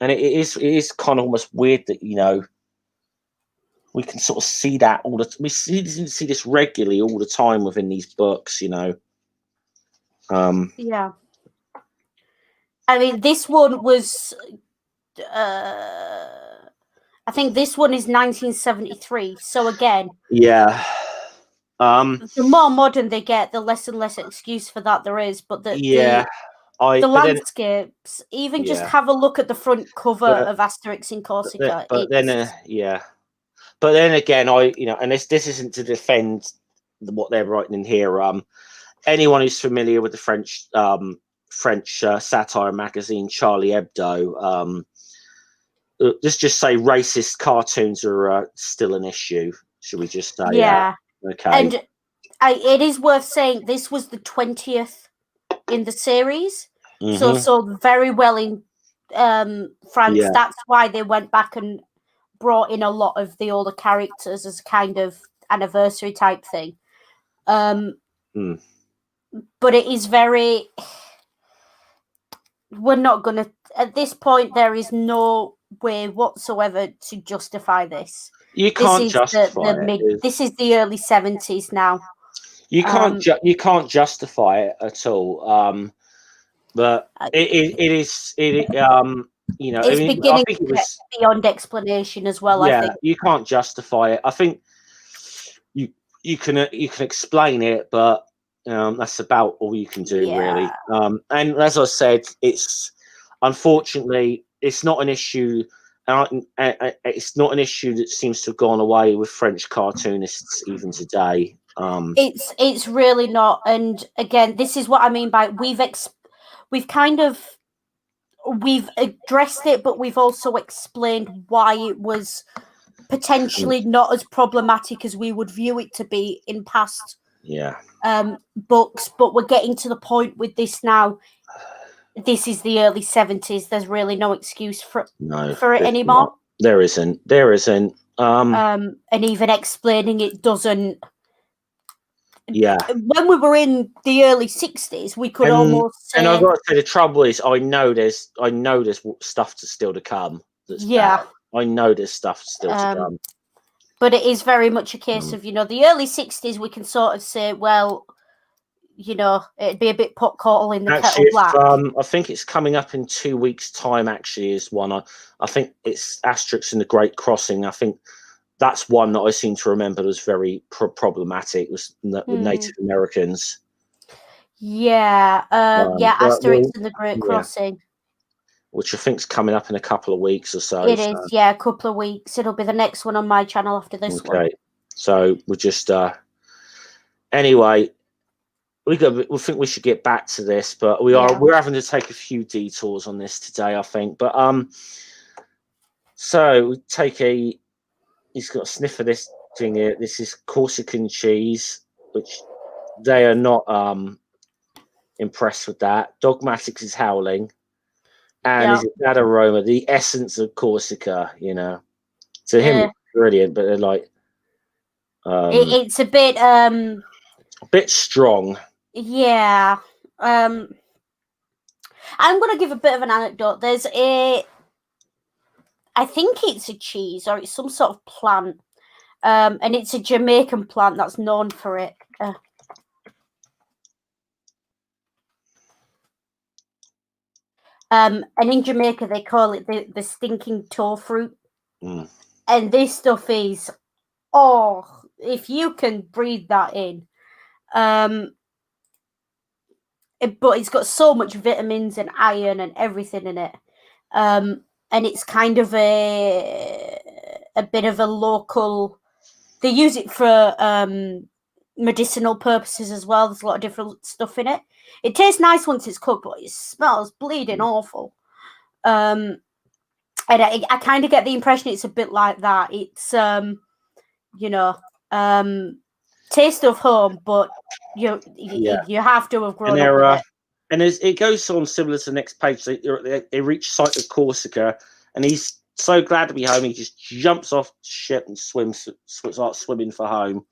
and it is kind of almost weird that, you know, we can sort of see that all the we see this regularly all the time within these books, you know. Yeah. I mean, this one was I think this one is 1973. So again, yeah. The more modern they get, the less and less excuse for that there is. But the landscapes, even just have a look at the front cover of Asterix in Corsica. But then again, and this isn't to defend what they're writing in here. Anyone who's familiar with the French satire magazine Charlie Hebdo, let's just say racist cartoons are still an issue. Should we just say? Yeah. Okay. And it is worth saying this was the 20th in the series, so sold very well in France. Yeah. That's why they went back and brought in a lot of the older characters as kind of anniversary type thing. But it is very. We're not going to. At this point, there is no way whatsoever to justify this. You can't justify it. This is the early 70s now. You can't. You can't justify it at all. But it is. You know, it's beginning to get beyond explanation as well. Yeah, I think you can't justify it. I think you can explain it, but that's about all you can do, really. And as I said, it's unfortunately it's not an issue. It's not an issue that seems to have gone away with French cartoonists even today. It's really not. And again, this is what I mean by we've addressed it, but we've also explained why it was potentially not as problematic as we would view it to be in past books. But we're getting to the point with this now. This is the early 70s. There's really no excuse for it anymore. Not. There isn't. And even explaining it doesn't. Yeah. When we were in the early 60s, we could almost say. And I've got to say, the trouble is, I know there's stuff still to come. I know there's stuff still to come. But it is very much a case of, the early 60s, we can sort of say, well, it'd be a bit pot call in the kettle black. I think it's coming up in 2 weeks' time, actually, is one. I think it's Asterix and the Great Crossing. I think that's one that I seem to remember was very problematic with Native Americans. Yeah. Asterix and the Great Crossing. Which I think is coming up in a couple of weeks or so. It is, a couple of weeks. It'll be the next one on my channel after this one. Okay. So we're just... anyway... We think we should get back to this, but we're having to take a few detours on this today, I think. But so we take he's got a sniff of this thing here. This is Corsican cheese, which they are not impressed with that. Dogmatics is howling, and is that aroma, the essence of Corsica, to him it's brilliant, but they're like it's a bit strong. Yeah. I'm going to give a bit of an anecdote. There's I think it's a cheese or it's some sort of plant. And it's a Jamaican plant that's known for it. And in Jamaica, they call it the stinking toe fruit. And this stuff is, if you can breathe that in. But it's got so much vitamins and iron and everything in it. And it's kind of a bit of a local. They use it for medicinal purposes as well. There's a lot of different stuff in it. It tastes nice once it's cooked, but it smells bleeding awful. And I kind of get the impression it's a bit like that. It's taste of home, but you have to have grown up with it. And it goes on similar to the next page. They reach site of Corsica, and he's so glad to be home. He just jumps off ship and starts swimming for home.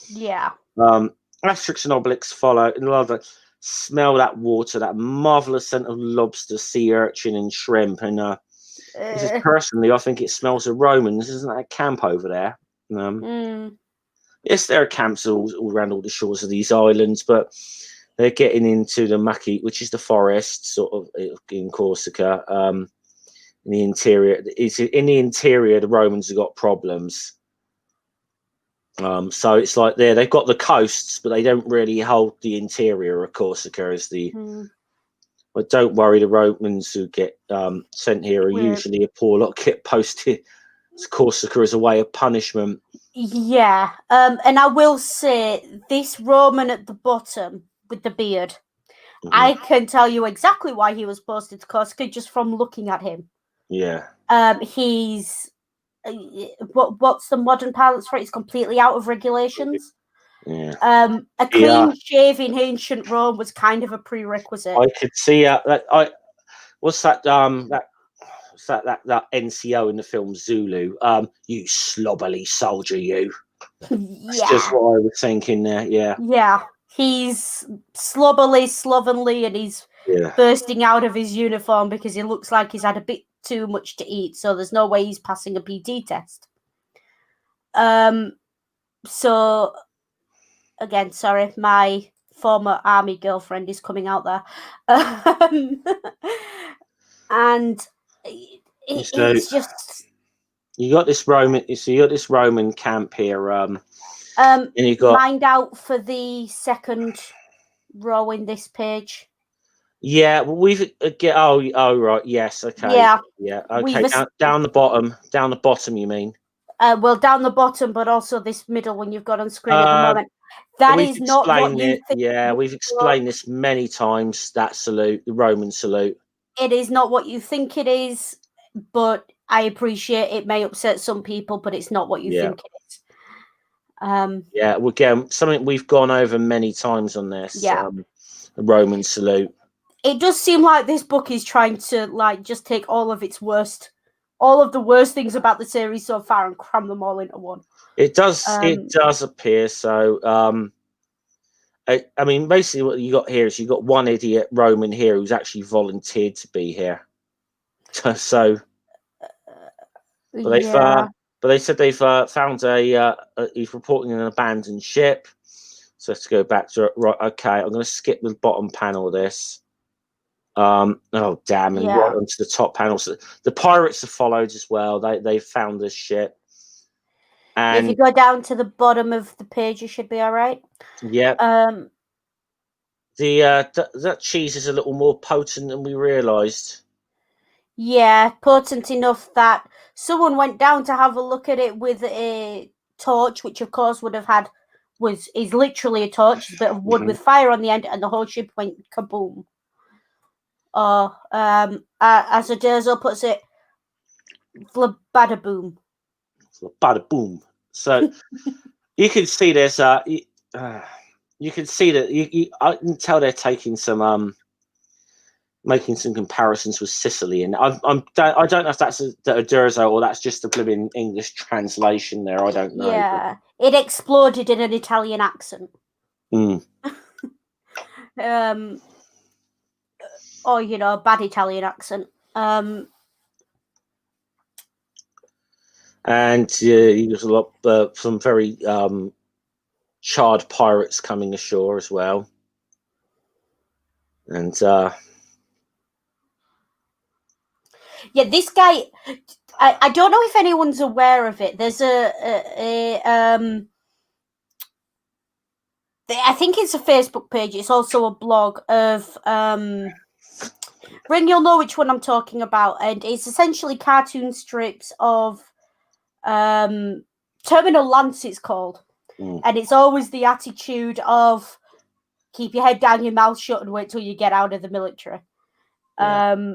Yeah. Asterix and Obelix follow and love it. Smell that water, that marvelous scent of lobster, sea urchin, and shrimp. And personally, I think it smells of Romans. Isn't that a camp over there? Yes, there are camps all around all the shores of these islands, but they're getting into the mucky, which is the forest, sort of in Corsica. In the interior, the Romans have got problems. So it's like they've got the coasts, but they don't really hold the interior of Corsica as the. But don't worry, the Romans who get sent here are usually a poor lot, get posted to Corsica as a way of punishment. Yeah, and I will say this Roman at the bottom with the beard, I can tell you exactly why he was posted to Corsica just from looking at him. Yeah. He's what's the modern parlance for it? He's completely out of regulations. Yeah. A clean shaven ancient Rome was kind of a prerequisite. I could see what's that that NCO in the film Zulu? You slobberly soldier, you. That's just what I was thinking there. Yeah. Yeah. He's slovenly, and he's bursting out of his uniform because he looks like he's had a bit too much to eat. So there's no way he's passing a PT test. So again, sorry, my former army girlfriend is coming out there, and it's just you got this Roman. So you got this Roman camp here. And you got mind out for the second row in this page. Yeah, well, we've right, yes, okay, yeah, okay. Down the bottom, you mean? Well, down the bottom, but also this middle one you've got on screen at the moment. That is not what you think. Yeah, we've explained this many times. That salute, the Roman salute. It is not what you think it is, but I appreciate it may upset some people, but it's not what you think it is. Yeah, again, something we've gone over many times on this. The Roman salute. It does seem like this book is trying to just take all of the worst things about the series so far and cram them all into one. It does. It does appear so. I mean, basically, what you got here is you got one idiot Roman here who's actually volunteered to be here. So, but they said they've found he's reporting an abandoned ship. So let's go back to it. Right. Okay, I'm going to skip the bottom panel of this. Oh damn! And right onto the top panel. So the pirates have followed as well. They found this ship. And if you go down to the bottom of the page, you should be all right. Yeah. That cheese is a little more potent than we realised. Yeah, potent enough that someone went down to have a look at it with a torch, which of course would have had is literally a torch, a bit of wood with fire on the end, and the whole ship went kaboom. Or as Adurzo puts it, flabadaboom. Flabadaboom. So you can see there's you can see that I can tell they're taking some making some comparisons with Sicily, and I don't know if that's the Adurzo or that's just a blooming English translation there. I don't know. Yeah, it exploded in an Italian accent. Or a bad Italian accent. And there's a lot, some very charred pirates coming ashore as well. And yeah, this guy, I don't know if anyone's aware of it. There's I think it's a Facebook page. It's also a blog of Ring. You'll know which one I'm talking about, and it's essentially cartoon strips of Terminal Lance. It's called, and it's always the attitude of keep your head down, your mouth shut, and wait till you get out of the military. Yeah.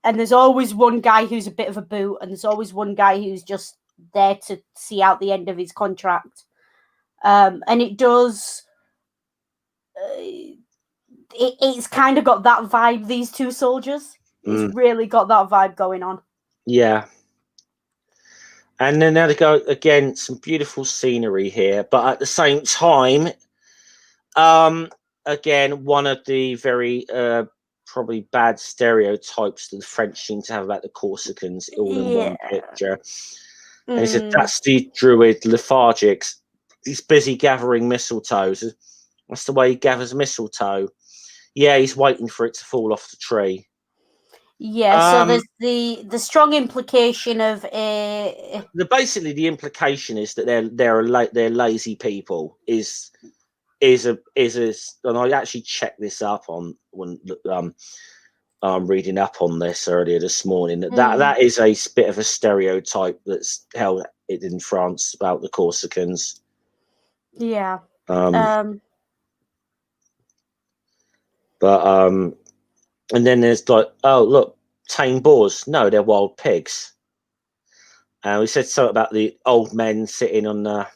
And there's always one guy who's a bit of a boot, and there's always one guy who's just there to see out the end of his contract. And it does. It's kind of got that vibe. These two soldiers, it's really got that vibe going on. Yeah. And then now they go again. Some beautiful scenery here, but at the same time, again, one of the very probably bad stereotypes that the French seem to have about the Corsicans all in one picture. And he said, that's the druid Lethargic. He's busy gathering mistletoe. That's the way he gathers mistletoe. Yeah, he's waiting for it to fall off the tree. Yeah, so there's the strong implication of basically the implication is that they're lazy people. And I actually checked this up on when reading up on this earlier this morning. That is a bit of a stereotype that's held in France about the Corsicans. Yeah. But and then there's like, oh look, tame boars. No, they're wild pigs. We said something about the old men sitting on the.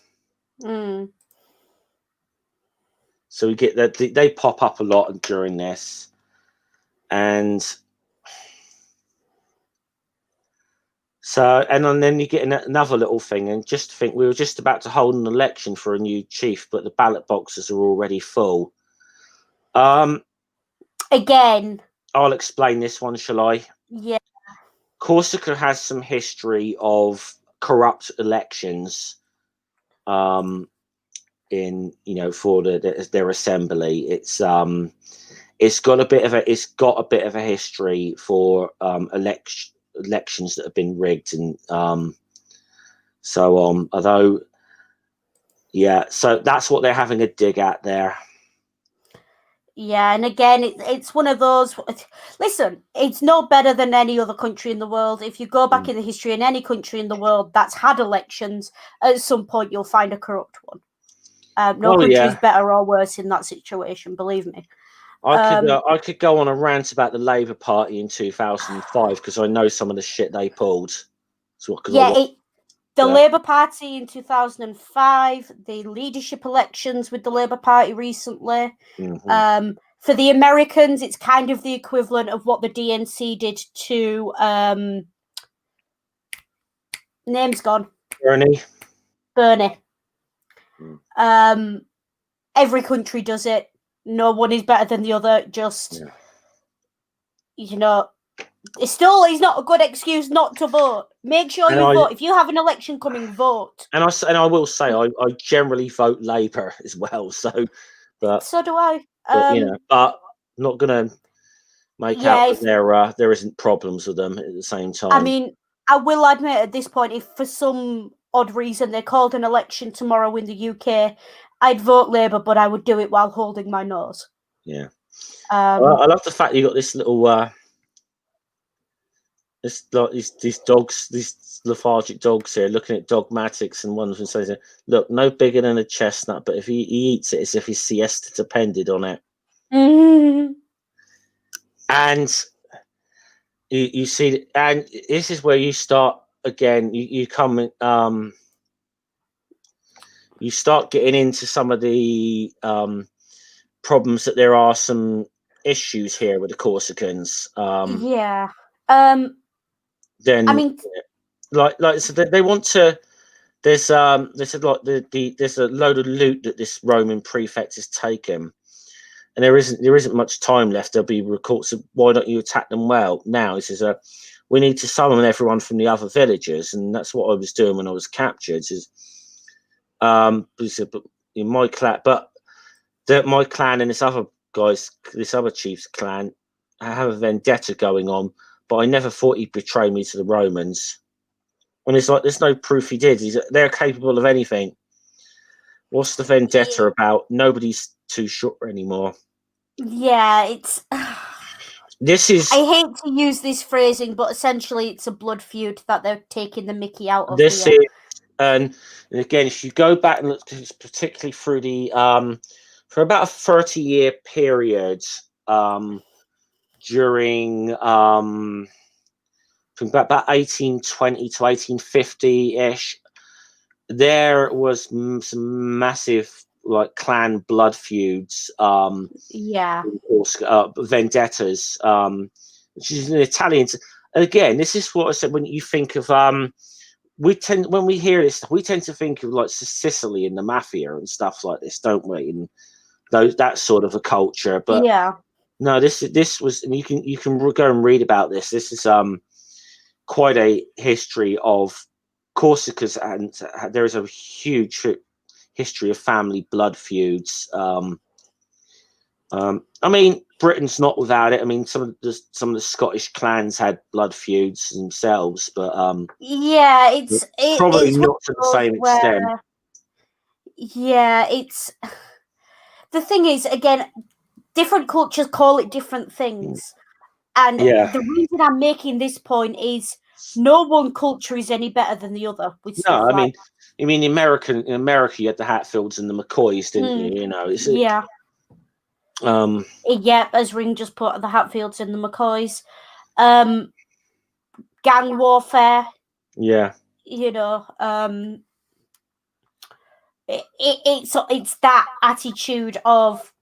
So we get that they pop up a lot during this, and so then you get another little thing, and just think we were just about to hold an election for a new chief, but the ballot boxes are already full. Again, I'll explain this one, shall I? Yeah. Corsica has some history of corrupt elections. In for their assembly, it's got a bit of a history for elections that have been rigged and so on. Although, yeah, so that's what they're having a dig at there. Yeah, and again, it's one of those. Listen, it's no better than any other country in the world. If you go back in the history in any country in the world that's had elections, at some point you'll find a corrupt one. No country is better or worse in that situation, believe me. I could go on a rant about the Labour Party in 2005 because I know some of the shit they pulled. The Labour Party in 2005, the leadership elections with the Labour Party recently. For the Americans, it's kind of the equivalent of what the DNC did to name's gone. Bernie. Every country does it. No one is better than the other. Just it's not a good excuse not to vote. Make sure you vote. If you have an election coming, vote. And I will say I generally vote Labour as well. So do I. But not gonna make out that there isn't problems with them at the same time. I mean, I will admit at this point, if for some odd reason they called an election tomorrow in the UK, I'd vote Labour, but I would do it while holding my nose. Yeah. I love the fact you got this little these dogs, these lethargic dogs here, looking at dogmatics, and one of them says, "Look, no bigger than a chestnut, but if he eats it, as if his siesta depended on it." And you see, and this is where you start again. You start getting into some of the problems that there are some issues here with the Corsicans. Then I mean, so they want to. There's there's a load of loot that this Roman prefect has taken, and there isn't much time left. There'll be reports of why don't you attack them now? He says, we need to summon everyone from the other villages, and that's what I was doing when I was captured. Is he said, but in my clan, my clan and this other chief's clan, have a vendetta going on, but I never thought he'd betray me to the Romans. And it's like, there's no proof he did. They're capable of anything. What's the vendetta about? Nobody's too sure anymore. Yeah, it's. This is. I hate to use this phrasing, but essentially, it's a blood feud that they're taking the Mickey out of. This is, and again, if you go back and look, particularly through the for about a 30-year period, during from about 1820 to 1850-ish, there was some massive like clan blood feuds, vendettas, which is an Italian. Again, this is what I said when you think of when we hear this stuff, we tend to think of like Sicily and the mafia and stuff like this, don't we? And that sort of a culture, but no, this was, and you can go and read about this. This is quite a history of Corsica's, and there is a huge history of family blood feuds. I mean, Britain's not without it. I mean, some of the Scottish clans had blood feuds themselves, but it's probably not to the same extent. Yeah, it's the thing is, again, different cultures call it different things, and the reason I'm making this point is no one culture is any better than the other. No, I mean, in America, you had the Hatfields and the McCoys, didn't you? You know, as Ring just put, the Hatfields and the McCoys, gang warfare. Yeah, you know, it's that attitude of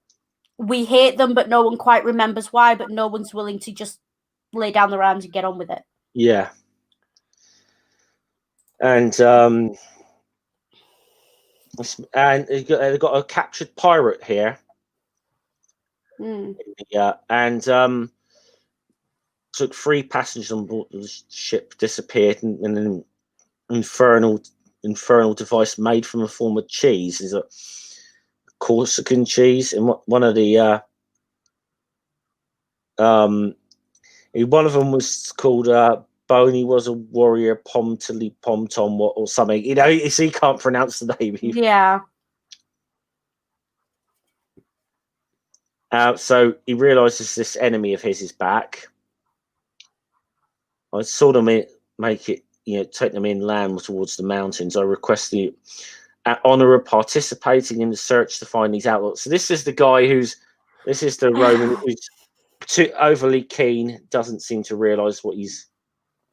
we hate them, but no one quite remembers why, but no one's willing to just lay down their arms and get on with it. Yeah. And they've got a captured pirate here. Yeah, and took 3 passengers on board the ship, disappeared, and an infernal device made from a form of cheese. Is a Corsican cheese, and one of the one of them was called Boney was a warrior, Pom Tilly Pom Tom or something. You know, he can't pronounce the name. Yeah. So he realizes this enemy of his is back. I saw them make it, take them inland towards the mountains. I request the honor of participating in the search to find these outlets. So this is the guy this is the Roman who's too overly keen, doesn't seem to realize what he's.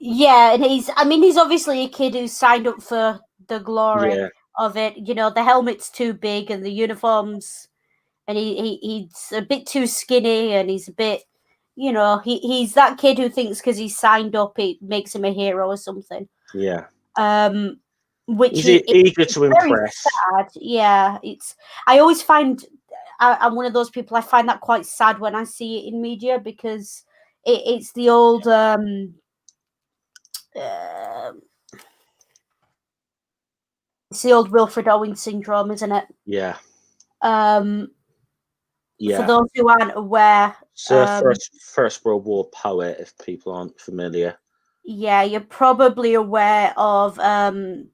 Yeah, and he's obviously a kid who's signed up for the glory of it. You know, the helmet's too big and the uniforms, and he's a bit too skinny, and he's a bit, he's that kid who thinks because he's signed up it makes him a hero or something. Yeah. Which he's eager to impress. Sad. Yeah, I always find I'm one of those people. I find that quite sad when I see it in media because it's the old. It's the old Wilfred Owen syndrome, isn't it? Yeah. For those who aren't aware, First World War poet. If people aren't familiar, yeah, you're probably aware of. And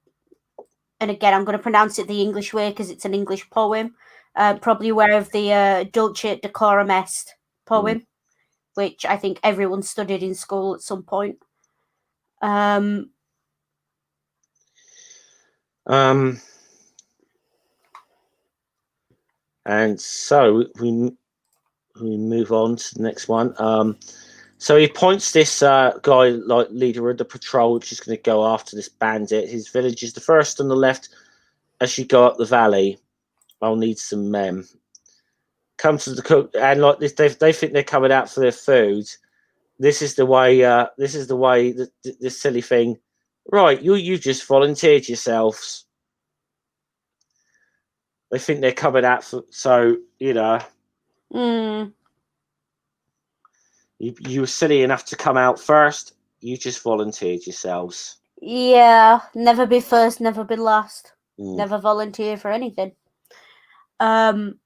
again, I'm going to pronounce it the English way because it's an English poem. Probably aware of the Dulce Decorum Est poem, which I think everyone studied in school at some point. And so we move on to the next one. So he points this guy, like leader of the patrol, which is going to go after this bandit. His village is the first on the left as you go up the valley. I'll need some men. Come to the cook, and like this, they think they're coming out for their food. This is the way. The silly thing. Right, you just volunteered yourselves. They think they're coming out for, so you were silly enough to come out first. You just volunteered yourselves. Yeah, never be first, never be last. Mm. Never volunteer for anything. And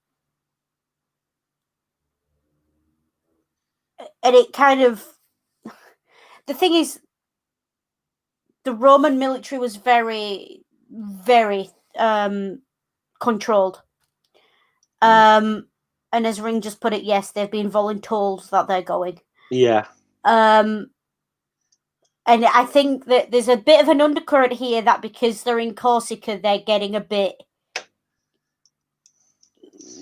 it kind of, the thing is, the Roman military was very, very controlled. And as Ring just put it, yes, they've been voluntold that they're going. Yeah. And I think that there's a bit of an undercurrent here that because they're in Corsica, they're getting a bit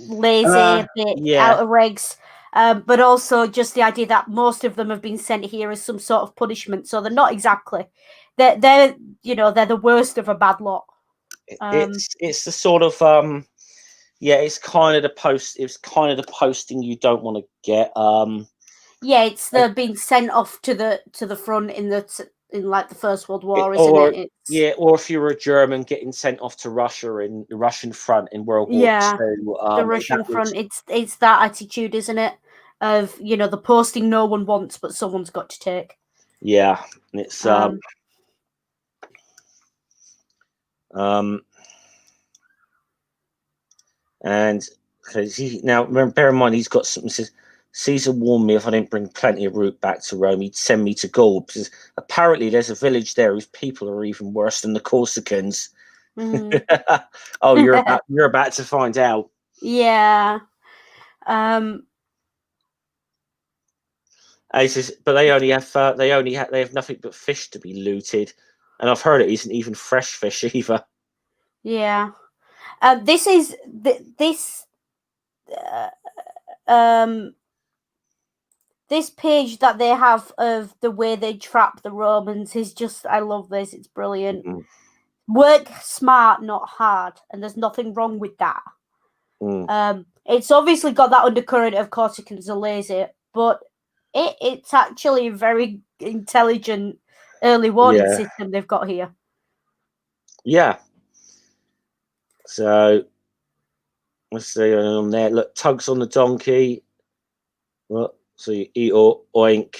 lazy, a bit out of regs. But also just the idea that most of them have been sent here as some sort of punishment, so they're not exactly. They're the worst of a bad lot. It's the sort of it's kind of the posting you don't want to get. It's the being sent off to the front in like the First World War, isn't it? Or if you're a German getting sent off to Russia in the Russian front in World War II. The Russian front. It's that attitude, isn't it? Of the posting no one wants, but someone's got to take. Yeah, it's and now bear in mind he's got something. Says Caesar warned me if I didn't bring plenty of route back to Rome, he'd send me to Gaul, because apparently there's a village there whose people are even worse than the Corsicans. Mm. Oh, you're about to find out. Yeah. He says, but they have nothing but fish to be looted, and I've heard it isn't even fresh fish either. Yeah. This page that they have of the way they trap the Romans is just, I love this. It's brilliant. Mm-hmm. Work smart, not hard, and there's nothing wrong with that. It's obviously got that undercurrent of Corsicans are lazy, but it's actually a very intelligent early warning system they've got here. Yeah. So let's see on there. Look, tugs on the donkey. Well, so you eat or oink,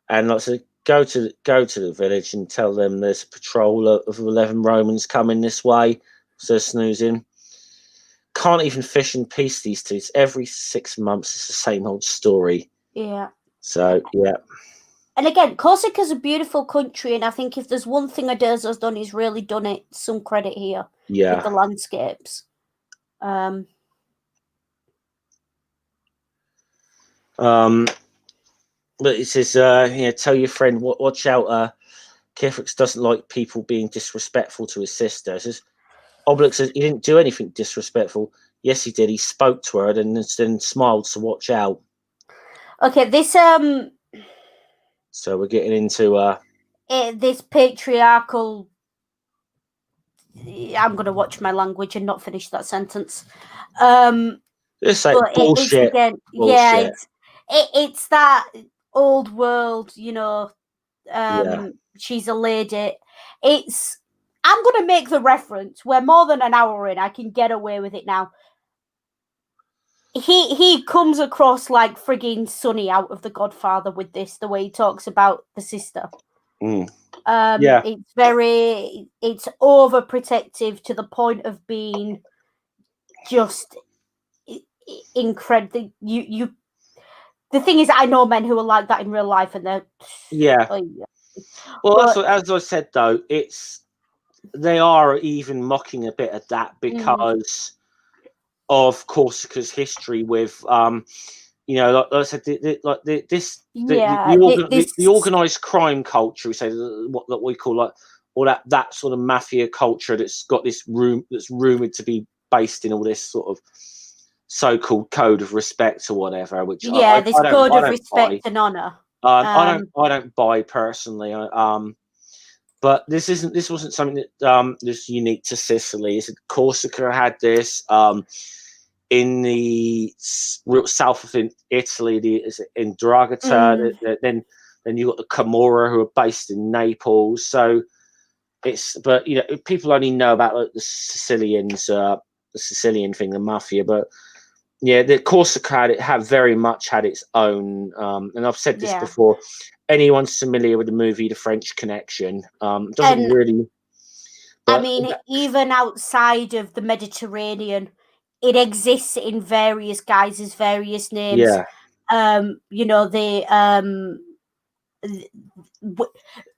and like so go to the village and tell them there's a patrol of 11 Romans coming this way. So snoozing. Can't even fish in peace these two. It's every 6 months. It's the same old story. Yeah. So yeah. And again, Corsica's a beautiful country, and I think if there's one thing Adurzo's done, he's really done it. Some credit here. Yeah. With the landscapes. But it says, tell your friend, watch out. Kefrix doesn't like people being disrespectful to his sister. It says, Obelix says he didn't do anything disrespectful. Yes, he did. He spoke to her and then smiled. So watch out. Okay, this So we're getting into this patriarchal. I'm going to watch my language and not finish that sentence. It's like bullshit. Bullshit. Yeah, it's that old world. She's a lady. I'm going to make the reference. We're more than an hour in. I can get away with it now. He comes across like frigging Sonny out of The Godfather with this, the way he talks about the sister. It's overprotective to the point of being just incredible. The thing is, I know men who are like that in real life, and they're Well, as I said though, they are even mocking a bit of that because of Corsica's history with like I said, the organized crime culture. We say what we call like all that sort of mafia culture that's got this that's rumored to be based in all this sort of so-called code of respect or whatever. Which this code of respect and honor. I don't buy personally. But this wasn't something that was unique to Sicily. Corsica had this. In the south of Italy, in Dragata, then you got the Camorra who are based in Naples. So people only know about the Sicilians, the Sicilian thing, the mafia. But yeah, the Corsica had very much had its own. And I've said this before. anyone's familiar with the movie The French Connection, doesn't And really. I But mean, even outside of the Mediterranean, it exists in various guises, various names. yeah, You know,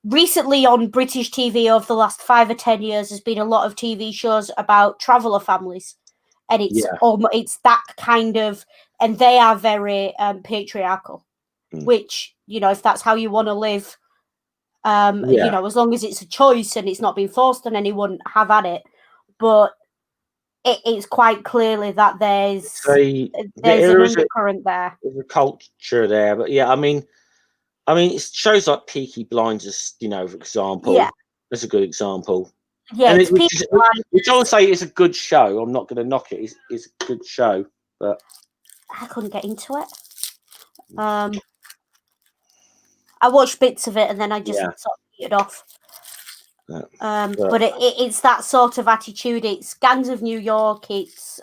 recently on British TV over the last 5 or 10 years, there's been a lot of TV shows about traveller families, and it's that kind of, and they are very patriarchal. Which, you know, if that's how you want to live, you know, as long as it's a choice and it's not being forced on anyone, have at it. But it's quite clearly that there's an undercurrent there. There's a culture there, but yeah, I mean, it shows like Peaky Blinders, you know, for example. Yeah, That's a good example. yeah. And It's which I would say is a good show. I'm not going to knock it. It's a good show, but I couldn't get into it. I watched bits of it and then I just sort of petered off. But it's that sort of attitude. It's Gangs of New York. It's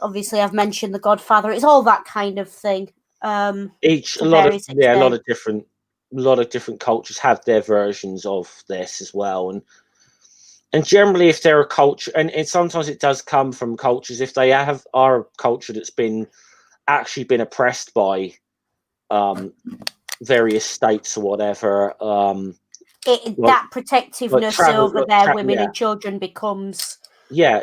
obviously I've mentioned The Godfather. It's all that kind of thing. A lot of different cultures have their versions of this as well, and generally, if they're a culture, and sometimes it does come from cultures, if they are a culture that's been oppressed by various states or whatever. That protectiveness over their women and children becomes. They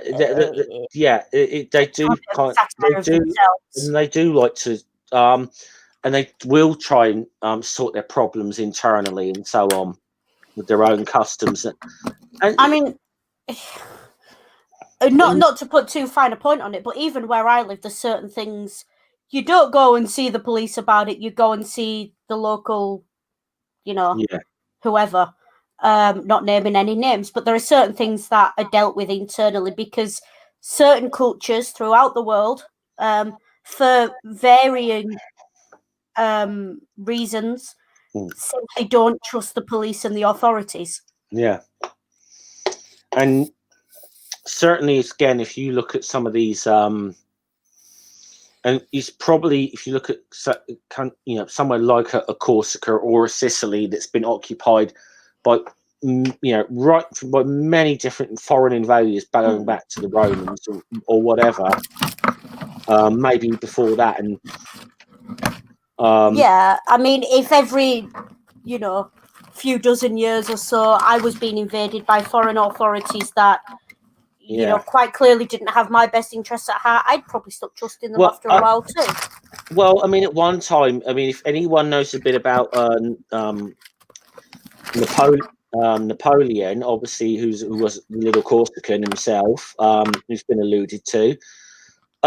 do like to, and they will try and sort their problems internally and so on with their own customs. And I mean, not to put too fine a point on it, but even where I live, there's certain things you don't go and see the police about it. You go and see the local, you know, whoever. Not naming any names, but there are certain things that are dealt with internally because certain cultures throughout the world, for varying reasons, simply don't trust the police and the authorities. Yeah. And certainly, again, if you look at some of these, and it's probably, if you look at, you know, somewhere like a Corsica or a Sicily that's been occupied by, you know, by many different foreign invaders going back to the Romans or whatever, maybe before that. And yeah, I mean, if every, you know, few dozen years or so I was being invaded by foreign authorities that, you know, quite clearly didn't have my best interests at heart, I'd probably stop trusting them after a while too. Well, I mean, at one time, I mean, if anyone knows a bit about Napoleon, obviously, who was little Corsican himself, who's been alluded to.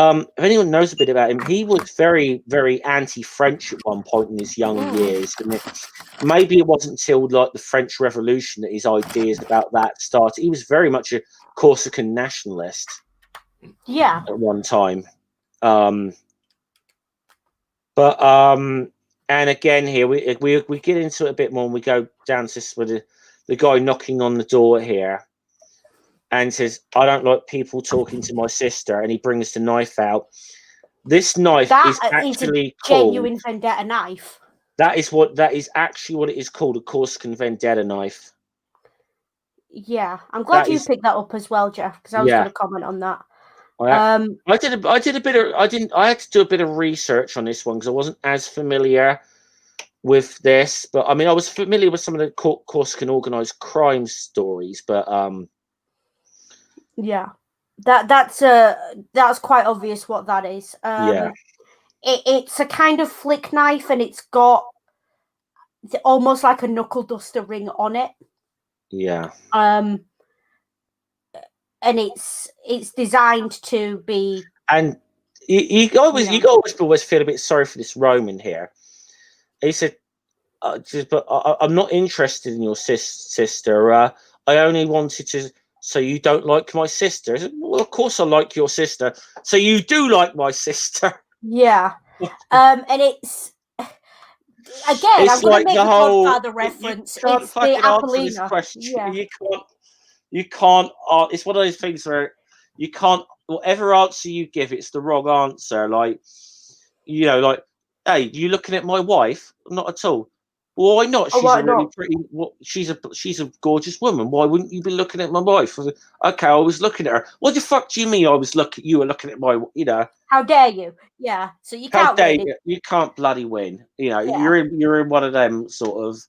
If anyone knows a bit about him, he was very, very anti-French at one point in his young years. And maybe it wasn't until like the French Revolution that his ideas about that started. He was very much a Corsican nationalist. Yeah. At one time. And again, here we get into it a bit more, and we go down to this with the guy knocking on the door here, and says, "I don't like people talking to my sister," and he brings the knife out. This knife is actually a genuine vendetta knife. That is actually what it is called, a Corsican vendetta knife. Yeah, I'm glad you picked that up as well, Jeff, because I was going to comment on that. I had to do a bit of research on this one because I wasn't as familiar with this, but I mean, I was familiar with some of the Corsican organized crime stories, but yeah, that's quite obvious what that is. It's a kind of flick knife, and it's got almost like a knuckle duster ring on it. Yeah. And it's designed to be. And you always feel a bit sorry for this Roman here. He said, "But I'm not interested in your sister. I only wanted to. So you don't like my sister?" I said, "Well, of course I like your sister. So you do like my sister?" Yeah. And it's. Again, I'm going to make the Godfather reference. It's the answer this question. Yeah. You can't. It's one of those things where you can't. Whatever answer you give, it's the wrong answer. Like, you know, like Hey, you looking at my wife? Not at all. Why not? Oh, She's a why really not? pretty. She's a gorgeous woman. Why wouldn't you be looking at my wife? I was like, okay, I was looking at her. What the fuck do you mean? You were looking at my. How dare you? Yeah. So you How can't dare win. you? You can't bloody win. Yeah. You're in one of them sort of.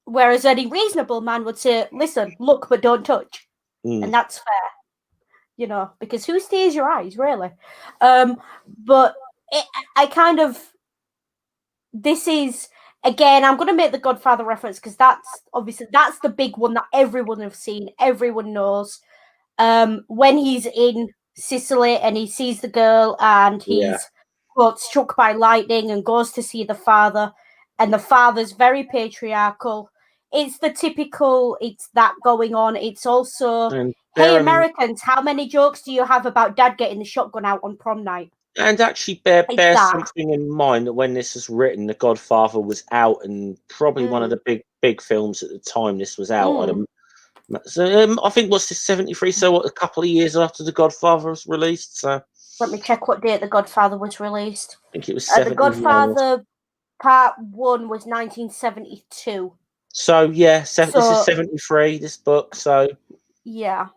Whereas any reasonable man would say, listen, look, but don't touch. Mm, And that's fair, because who steers your eyes, really? But I kind of, this is, again, I'm going to make the Godfather reference because that's the big one that everyone has seen, everyone knows. When he's in Sicily and he sees the girl and yeah. he's struck by lightning and goes to see the father, and the father's very patriarchal. It's the typical, it's that going on. It's also, And hey, bear Americans, how many jokes do you have about dad getting the shotgun out on prom night? and actually bear It's that. something in mind that when this was written, The Godfather was out, and probably one of Mm, the big films at the time this was out. mm. So I think what's this 73? So what, a couple of years after The Godfather was released. So I Let me check what date The Godfather was released. think it was The 71. Godfather Part 1 was 1972. So yeah, this is So 73. This book. So yeah.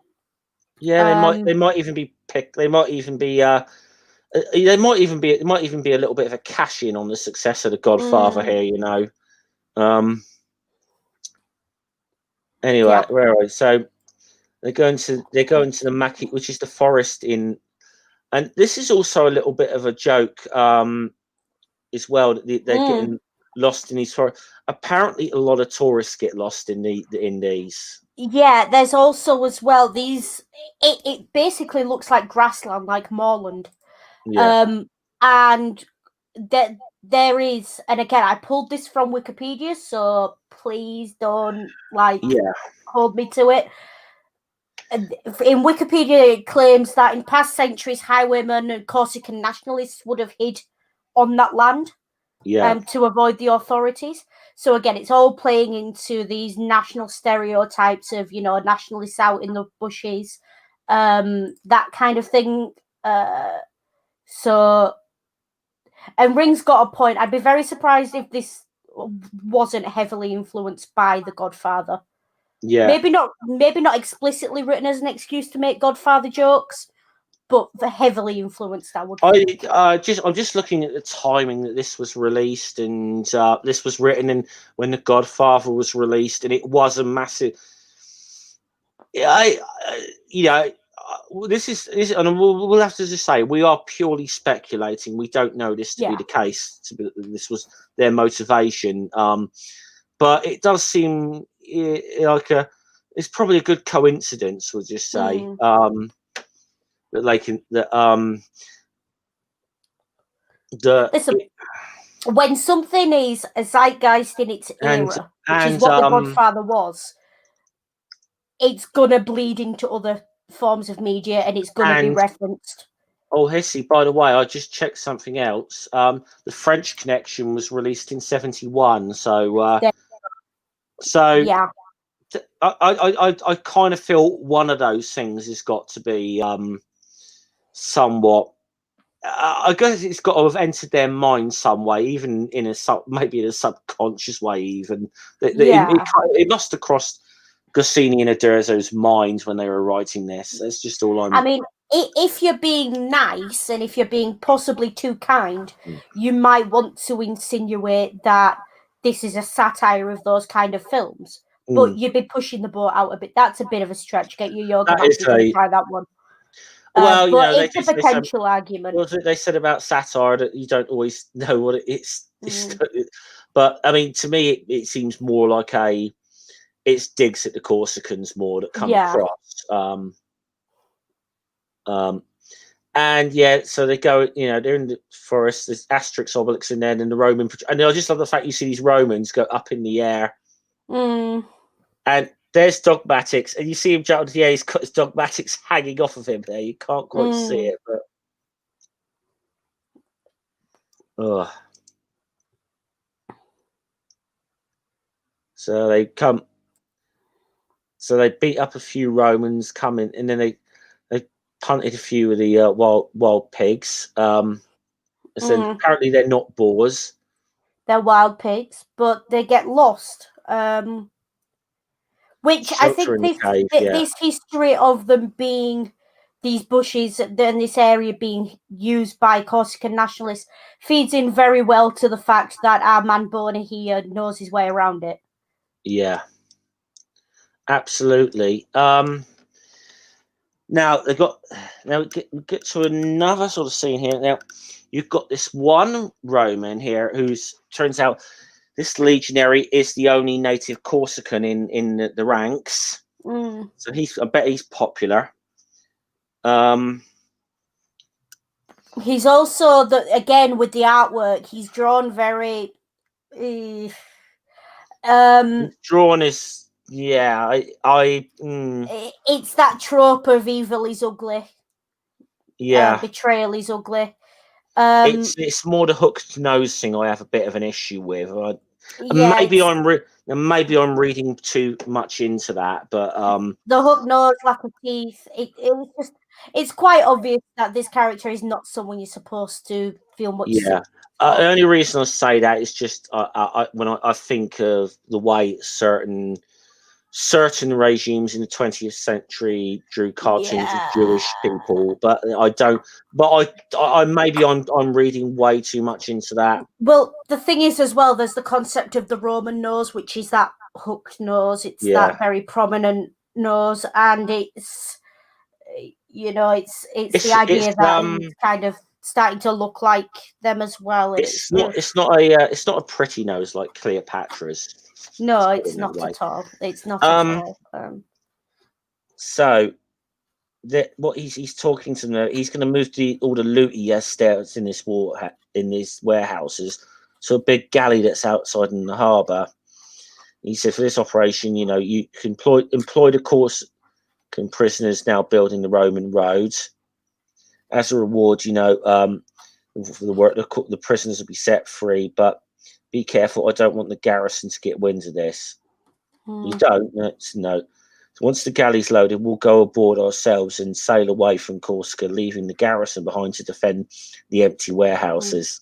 yeah, they might even be picked. They might even be. They might even be. It might even be a little bit of a cash in on the success of The Godfather here. Anyway, Yeah. where are we? So they're going to the Mackie, which is the forest in, and this is also a little bit of a joke as well. They're getting lost in these forests. Apparently, a lot of tourists get lost in these. Yeah, there's also as well these it basically looks like grassland, like moorland. Yeah, And there is, and again, I pulled this from Wikipedia, so please don't yeah, hold me to it. In Wikipedia, it claims that in past centuries, highwaymen and Corsican nationalists would have hid on that land yeah, to avoid the authorities. So again, it's all playing into these national stereotypes of nationalists out in the bushes, that kind of thing. So, and Ring's got a point. I'd be very surprised if this wasn't heavily influenced by The Godfather. yeah. Maybe not explicitly written as an excuse to make Godfather jokes, but heavily influenced, I would think. I'm just looking at the timing that this was released, and this was written in when The Godfather was released, and it was a massive. This is, and we'll have to just say we are purely speculating. We don't know this to be the case. This was their motivation, but it does seem like it's probably a good coincidence. We'll just say that they can Listen, when something is a zeitgeist in its era, which is what The Godfather was, it's gonna bleed into other forms of media and it's gonna be referenced. Oh, Hissy, by the way, I just checked something else. The French Connection was released in 71, so Yeah. I kind of feel one of those things has got to be somewhat. I guess it's got to have entered their mind some way, even maybe in a subconscious way. Even it must have crossed Goscinny and Uderzo's minds when they were writing this. That's just all I mean, if you're being nice and if you're being possibly too kind, you might want to insinuate that this is a satire of those kind of films. But you'd be pushing the boat out a bit. That's a bit of a stretch. Get your yoga mat and try that one. Well, but it's a potential argument. What they said about satire that you don't always know what it is. But I mean, to me, it seems more like it's digs at the Corsicans more that come across. And yeah, so they go, they're in the forest. There's Asterix, Obelix, and then the Roman. And I just love the fact you see these Romans go up in the air, and there's Dogmatics, and you see him jump. Yeah, he's got his Dogmatics hanging off of him there. You can't quite see it, but so they come. So they beat up a few Romans, come in, and then they punted a few of the wild pigs. So apparently they're not boars. They're wild pigs, but they get lost. Which I Shelter think in the cave, this history of them being these bushes and this area being used by Corsican nationalists feeds in very well to the fact that our man Bona here knows his way around it. Yeah, absolutely. Now we get to another sort of scene here. Now you've got this one Roman here who's turns out this legionary is the only native Corsican in the ranks. So I bet he's popular. He's also again with the artwork. He's drawn very. Drawn is It's that trope of evil is ugly. Yeah, betrayal is ugly. It's more the hooked nose thing I have a bit of an issue with. Maybe I'm reading too much into that, but the hook nose, lack of teeth. It's quite obvious that this character is not someone you're supposed to feel much. Yeah. The only reason I say that is just when I think of the way certain regimes in the 20th century drew cartoons of Jewish people, but I don't. But I maybe I'm reading way too much into that. Well, the thing is as well, there's the concept of the Roman nose, which is that hooked nose. It's that very prominent nose, and it's it's the idea that he's kind of starting to look like them as well. It's not a pretty nose like Cleopatra's. No, it's not at all. It's not at all. So what he's talking to them, he's going to move all the loot he has stairs in this warehouses to a big galley that's outside in the harbour. He said for this operation, you can employ the Corsican prisoners now building the Roman roads. As a reward, for the work, the prisoners will be set free, but be careful. I don't want the garrison to get wind of this. You don't? No. So once the galley's loaded, we'll go aboard ourselves and sail away from Corsica, leaving the garrison behind to defend the empty warehouses.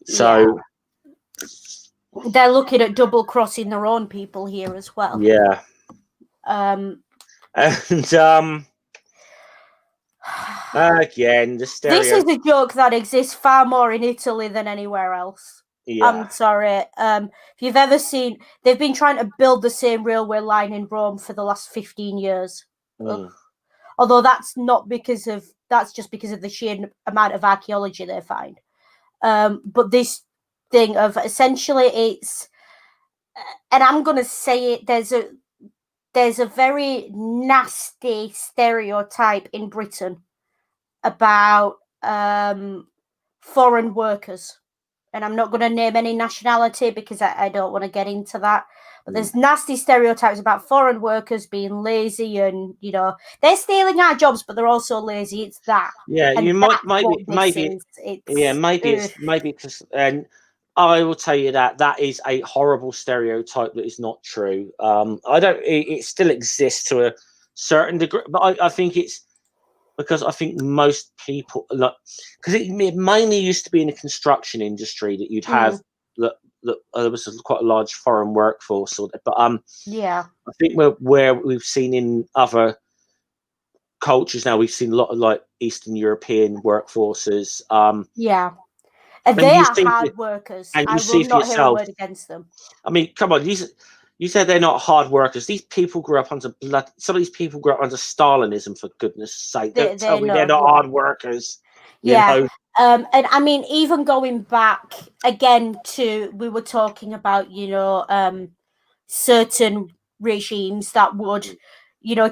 So they're looking at double crossing their own people here as well. Yeah. Again, the stereo. This is a joke that exists far more in Italy than anywhere else. Yeah. I'm sorry. If you've ever seen, they've been trying to build the same railway line in Rome for the last 15 years. Although that's just because of the sheer amount of archaeology they find. But this thing of essentially it's, and I'm going to say it, there's a very nasty stereotype in Britain about foreign workers. And I'm not going to name any nationality because I don't want to get into that. But there's nasty stereotypes about foreign workers being lazy and, they're stealing our jobs, but they're also lazy. It's that. Yeah, and you maybe it's, and I will tell you that is a horrible stereotype that is not true. It still exists to a certain degree, but I think it's, because I think most people, because it mainly used to be in the construction industry that you'd have that there was quite a large foreign workforce, but I think where we've seen in other cultures now, we've seen a lot of Eastern European workforces. And they are hard workers. And I will not hear a word against them. I mean, come on, you said they're not hard workers. These people grew up under some of these people grew up under Stalinism, for goodness sake. Don't tell me they're not hard workers. And I mean, even going back again to, we were talking about, certain regimes that would,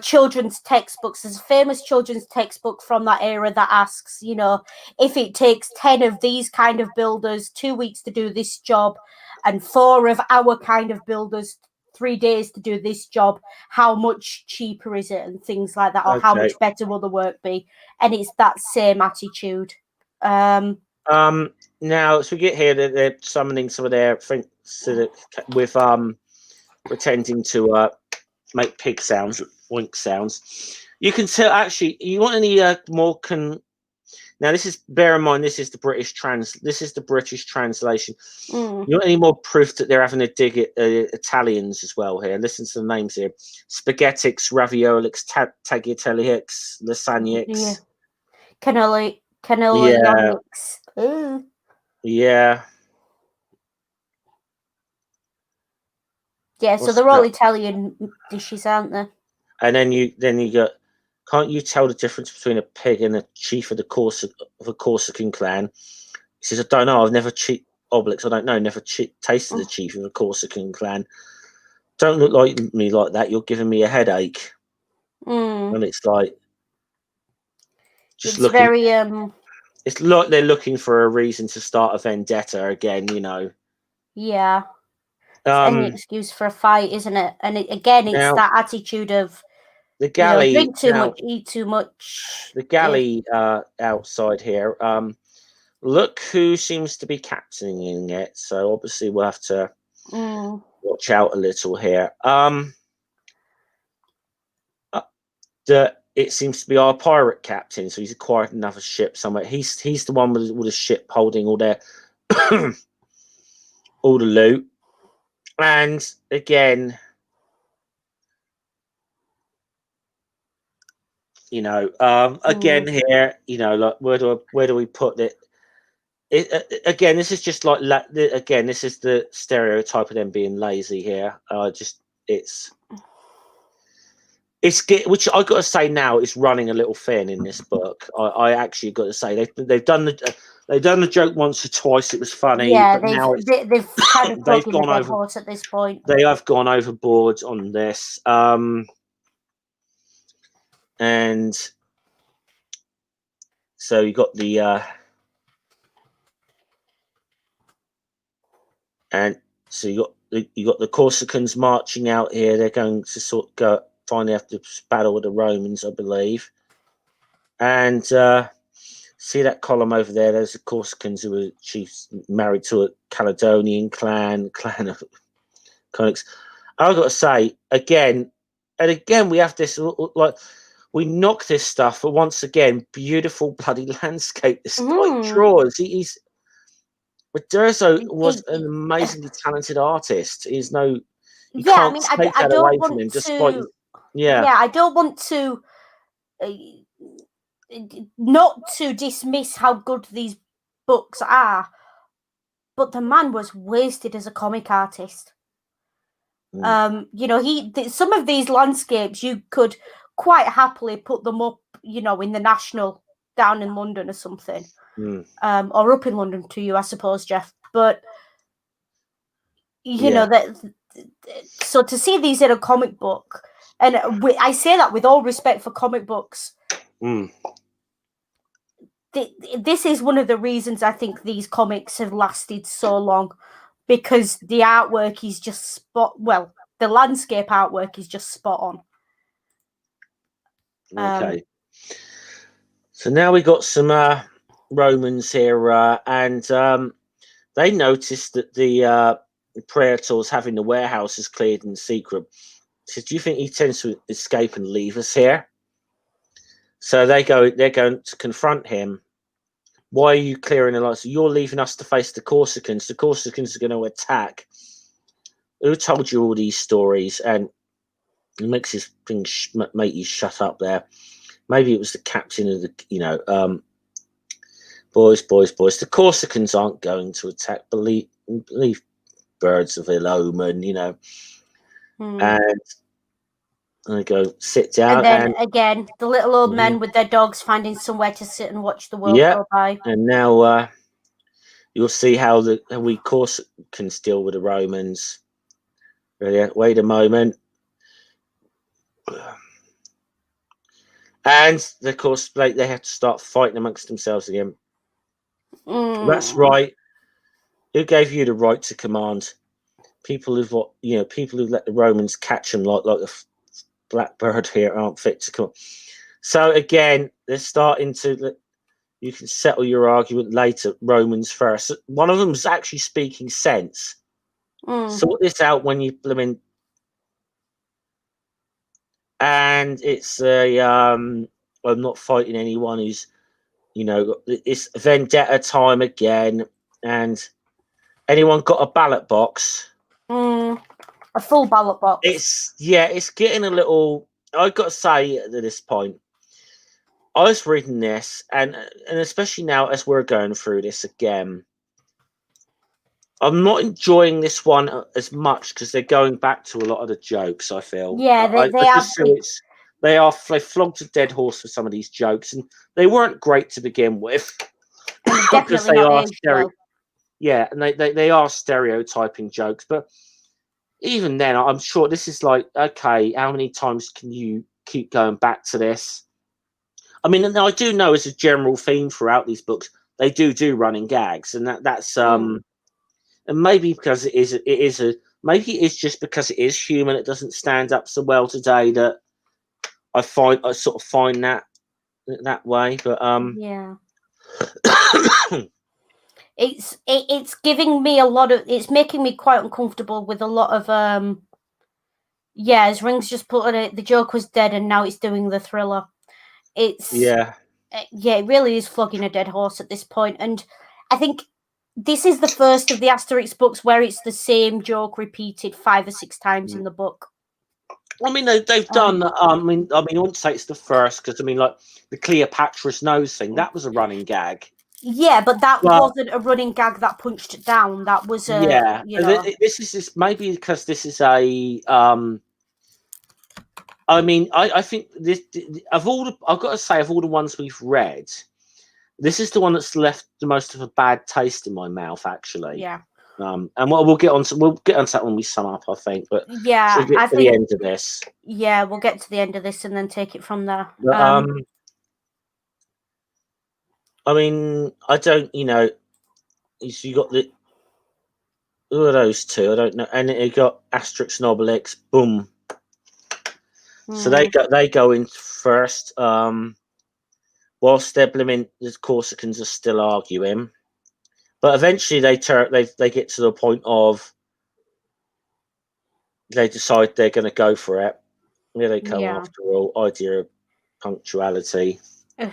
children's textbooks. There's a famous children's textbook from that era that asks, if it takes 10 of these kind of builders 2 weeks to do this job and 4 of our kind of builders 3 days to do this job, how much cheaper is it, and things like that, or how much better will the work be? And it's that same attitude. Now, so we get here that they're summoning some of their friends with pretending to make pig sounds, oink sounds. You can tell. Actually, you want any more Now, this is, bear in mind, this is the British translation. Mm. You want any more proof that they're having a dig at Italians as well here? Listen to the names here: Spaghettix, Raviolix, Tagliatellix, Lasagnix. Yeah. Cannoli Yeah. Ooh. Yeah. Yeah, so they're all Italian dishes, aren't they? And then you got, can't you tell the difference between a pig and a chief of a Corsican clan? He says, I don't know. I've never Obelix. I don't know. Never tasted the chief of a Corsican clan. Don't look like me like that. You're giving me a headache. Mm. And it's like, just it's looking very It's like they're looking for a reason to start a vendetta again. Yeah. It's any excuse for a fight, isn't it? And again, it's that attitude of the galley. Drink too much, eat too much. The galley outside here. Look who seems to be captaining it. So obviously we'll have to watch out a little here. It seems to be our pirate captain. So he's acquired another ship somewhere. He's the one with the ship holding all their all the loot. And again, again here, like where do we put it? Again, this is just like again, this is the stereotype of them being lazy here. Which I got to say now is running a little thin in this book. I actually got to say they've done the joke once or twice. It was funny, yeah. But now they've kind of they've gone over horse at this point. They have gone overboard on this, and so you got the. And so you got the Corsicans marching out here. They're going to finally have to battle with the Romans, I believe. And see that column over there? There's the Corsicans who were chiefs married to a Caledonian clan of Conics. I've got to say again, we have this like we knock this stuff, but once again, beautiful bloody landscape. This guy draws. He's. But Durso was an amazingly talented artist. You can't take that away from him. Despite, I don't want to not to dismiss how good these books are, but the man was wasted as a comic artist. Some of these landscapes you could quite happily put them up, in the National down in London or something. Or up in London to you, I suppose, Jeff. But know that. So to see these in a comic book, and I say that with all respect for comic books, this is one of the reasons I think these comics have lasted so long, because the artwork is just the landscape artwork is just spot on. Okay. So now we got some Romans here, and they noticed that the Praetor's having the warehouses cleared in secret. So do you think he tends to escape and leave us here? So they're going to confront him. Why are you clearing the lights? So you're leaving us to face the Corsicans. The Corsicans are going to attack. Who told you all these stories? And he makes his thing make you shut up there. Maybe it was the captain of the, boys. The Corsicans aren't going to attack. Believe birds of ill omen, And I go sit down. And then again, the little old men with their dogs finding somewhere to sit and watch the world go by. And now you'll see how we Corsicans deal with the Romans. Wait a moment. And of course, they have to start fighting amongst themselves again. That's right. Who gave you the right to command? People who've let the Romans catch them like a blackbird here aren't fit to come. So again, they're starting to. You can settle your argument later. Romans first. One of them's actually speaking sense. Sort this out when you blooming. And it's I'm not fighting anyone who's You know, it's vendetta time again, and anyone got a ballot box? A full ballot box. It's getting a little. I've got to say at this point, I was reading this, and especially now as we're going through this again, I'm not enjoying this one as much because they're going back to a lot of the jokes. I feel, Yeah, I they have. just feel they flogged a dead horse for some of these jokes, and they weren't great to begin with because Definitely they not are aged well. yeah, and they are stereotyping jokes, but even then, I'm sure this is like, okay, how many times can you keep going back to this? I mean, and I do know as a general theme throughout these books, they do running gags, and that's and maybe because maybe it's just because it is human, it doesn't stand up so well today that I sort of find that way, but Yeah. It's giving me a lot of, it's making me quite uncomfortable with a lot of yeah, as Rings just put on it, the joke was dead and now it's doing the thriller. It's yeah, it really is flogging a dead horse at this point, and I think this is the first of the Asterix books where it's the same joke repeated 5 or 6 times in the book. I mean, they've done. I mean, I wouldn't say it's the first because I mean, like the Cleopatra's nose thing, that was a running gag. Yeah, but that wasn't a running gag that punched it down. That was a This is just maybe because this is a. I mean, I think this of all the, I've got to say, of all the ones we've read, this is the one that's left the most of a bad taste in my mouth, actually. Yeah. And we'll get onto that when we sum up, I think. But yeah, should we get to the end of this? Yeah, we'll get to the end of this and then take it from there. But, I mean, I don't, you know, you got the who are those two? I don't know, and you got Asterix and Obelix. Boom. So they go in first. Whilst they're blooming, the Corsicans are still arguing, but eventually they get to the point of they decide they're going to go for it. Here they come after all. Idea of punctuality. I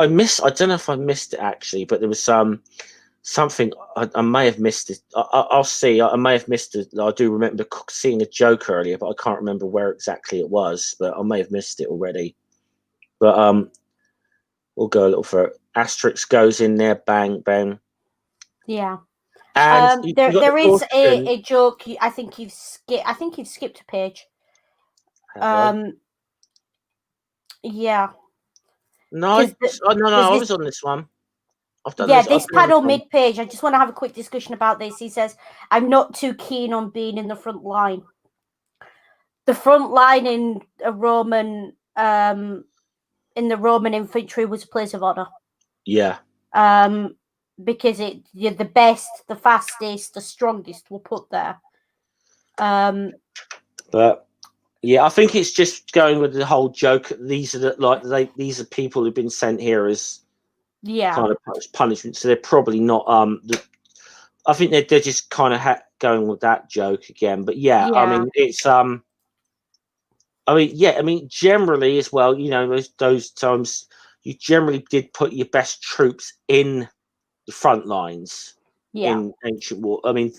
don't know if I missed it actually, but there was something I may have missed it. I'll see. I may have missed it. I do remember seeing a joke earlier, but I can't remember where exactly it was. But I may have missed it already. But we'll go a little further. Asterix goes in there, bang, bang. Yeah. And there is a joke. I think you've skipped a page. Yeah. No, I was on this one. This panel mid-page. I just want to have a quick discussion about this. He says, "I'm not too keen on being in the front line." The front line in a Roman, in the Roman infantry was a place of honor. Yeah. Because you're the best, the fastest, the strongest were put there. But yeah, I think it's just going with the whole joke. These are these are people who've been sent here as kind of punishment, so they're probably not. I think they're just kind of going with that joke again. But yeah, I mean it's I mean generally as well. You know, those times you generally did put your best troops in the front lines in ancient war. I mean,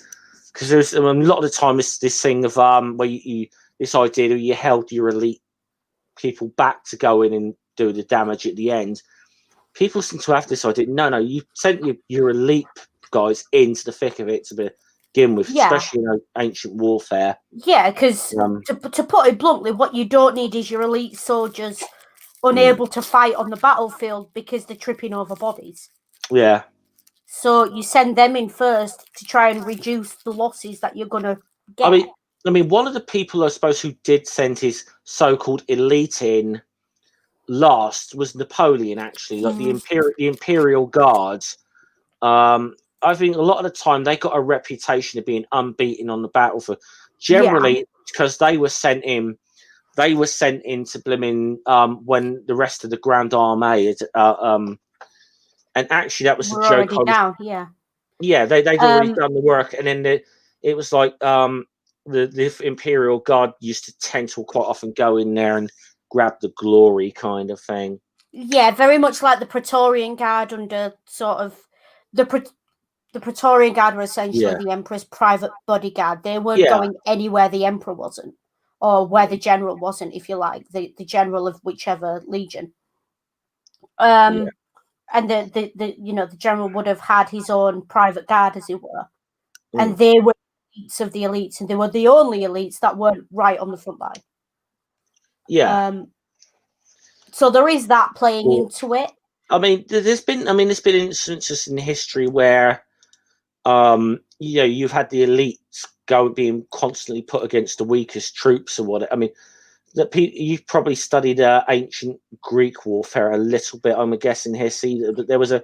because there's a lot of the time it's this thing of where you this idea that you held your elite people back to go in and do the damage at the end. People seem to have this idea. No, you sent your elite guys into the thick of it to begin with, especially in ancient warfare. Yeah, because to put it bluntly, what you don't need is your elite soldiers unable to fight on the battlefield because they're tripping over bodies. Yeah. So you send them in first to try and reduce the losses that you're gonna get. I mean, one of the people I suppose who did send his so-called elite in last was Napoleon. Actually, like the Imperial Guards. I think a lot of the time they got a reputation of being unbeaten on the battlefield. Generally, because they were sent in to blooming when the rest of the Grand Armée and actually that was the joke. Yeah, they'd already done the work, and then it was like the Imperial Guard used to tend to quite often go in there and grab the glory kind of thing. Yeah, very much like the Praetorian Guard under sort of the Praetorian Guard were essentially the Emperor's private bodyguard. They weren't going anywhere the Emperor wasn't, or where the general wasn't, if you like, the general of whichever legion. And the general would have had his own private guard, as it were, and they were elites of the elites, and they were the only elites that weren't right on the front line. Yeah. So there is that playing into it. I mean, there's been instances in history where, you've had the elites being constantly put against the weakest troops or what. I mean, you've probably studied ancient Greek warfare a little bit. I'm guessing here. See, but there was a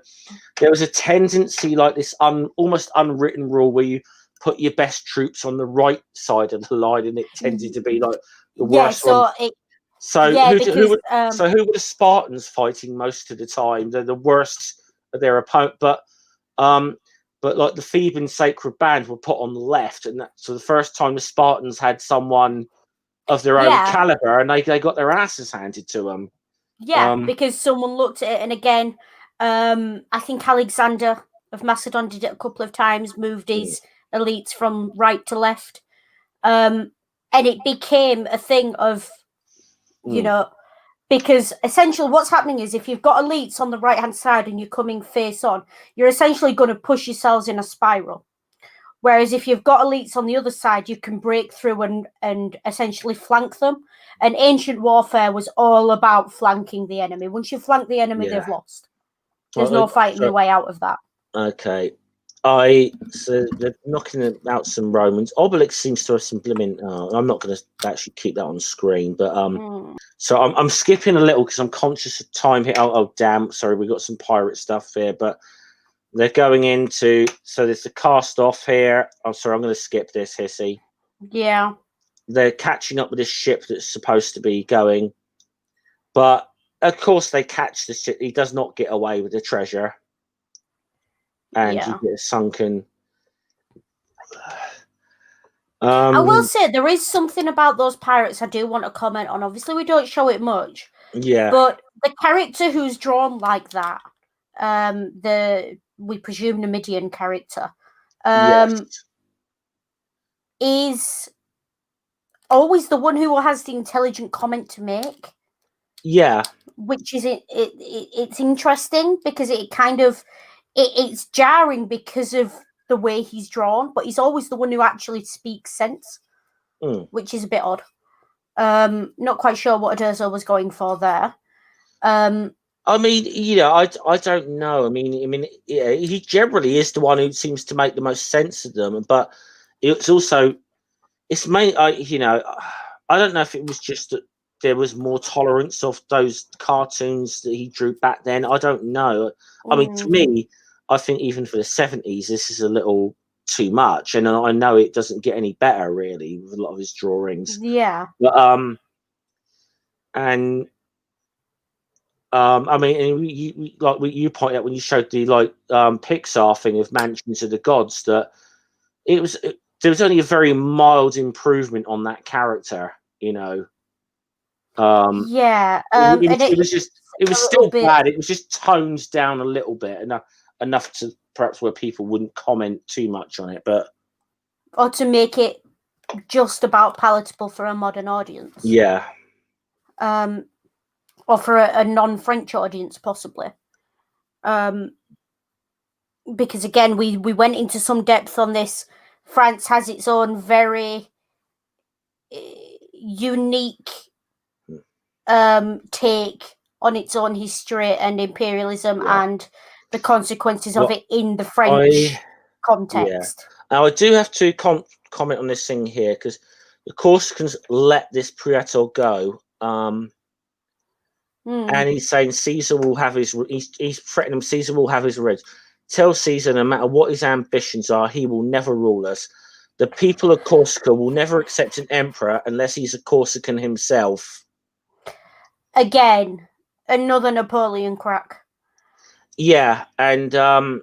tendency like this almost unwritten rule where you put your best troops on the right side of the line, and it tended to be like the worst one. So who were the Spartans fighting most of the time? They're the worst of their opponent, but like the Theban sacred band were put on the left, and so the first time the Spartans had someone of their own caliber, and they got their asses handed to them. Yeah, because someone looked at it, and again, I think Alexander of Macedon did it a couple of times, moved his elites from right to left, and it became a thing of, because essentially what's happening is if you've got elites on the right-hand side and you're coming face on, you're essentially going to push yourselves in a spiral. Whereas if you've got elites on the other side, you can break through and essentially flank them. And ancient warfare was all about flanking the enemy. Once you flank the enemy, they've lost. There's no fighting your way out of that. Okay. So they're knocking out some Romans. Obelix seems to have some blimmin'. I'm not going to actually keep that on screen, but so I'm skipping a little because I'm conscious of time here. Oh damn! Sorry, we got some pirate stuff here, but they're going into. So there's the cast off here. I'm sorry, I'm going to skip this. Hissy. Yeah. They're catching up with this ship that's supposed to be going, but of course they catch the ship. He does not get away with the treasure. And you get a sunken. I will say there is something about those pirates I do want to comment on. Obviously, we don't show it much. Yeah. But the character who's drawn like that, we presume Numidian character, is always the one who has the intelligent comment to make. Yeah. Which is it's interesting because it kind of it's jarring because of the way he's drawn, but he's always the one who actually speaks sense, which is a bit odd. Not quite sure what Adurzo was going for there. I mean, I don't know. I mean, he generally is the one who seems to make the most sense of them, but it's mainly, I don't know if it was just that there was more tolerance of those cartoons that he drew back then. I don't know. I mean, to me, I think even for the 70s, this is a little too much, and I know it doesn't get any better really with a lot of his drawings. Yeah. But I mean, and you pointed out when you showed the Pixar thing of Mansions of the Gods that there was only a very mild improvement on that character, It was still bad. It was just toned down a little bit, enough to perhaps where people wouldn't comment too much on it, or to make it just about palatable for a modern audience. Yeah. Or for a non-French audience, possibly. Because again, we went into some depth on this. France has its own very unique take on its own history and imperialism and the consequences of it in the French context. Now, I do have to comment on this thing here because the Corsicans let this Prieto go. And he's saying Caesar will have his. He's threatening him. Caesar will have his revenge. Tell Caesar, no matter what his ambitions are, he will never rule us. The people of Corsica will never accept an emperor unless he's a Corsican himself. Again, another Napoleon crack. Yeah, and then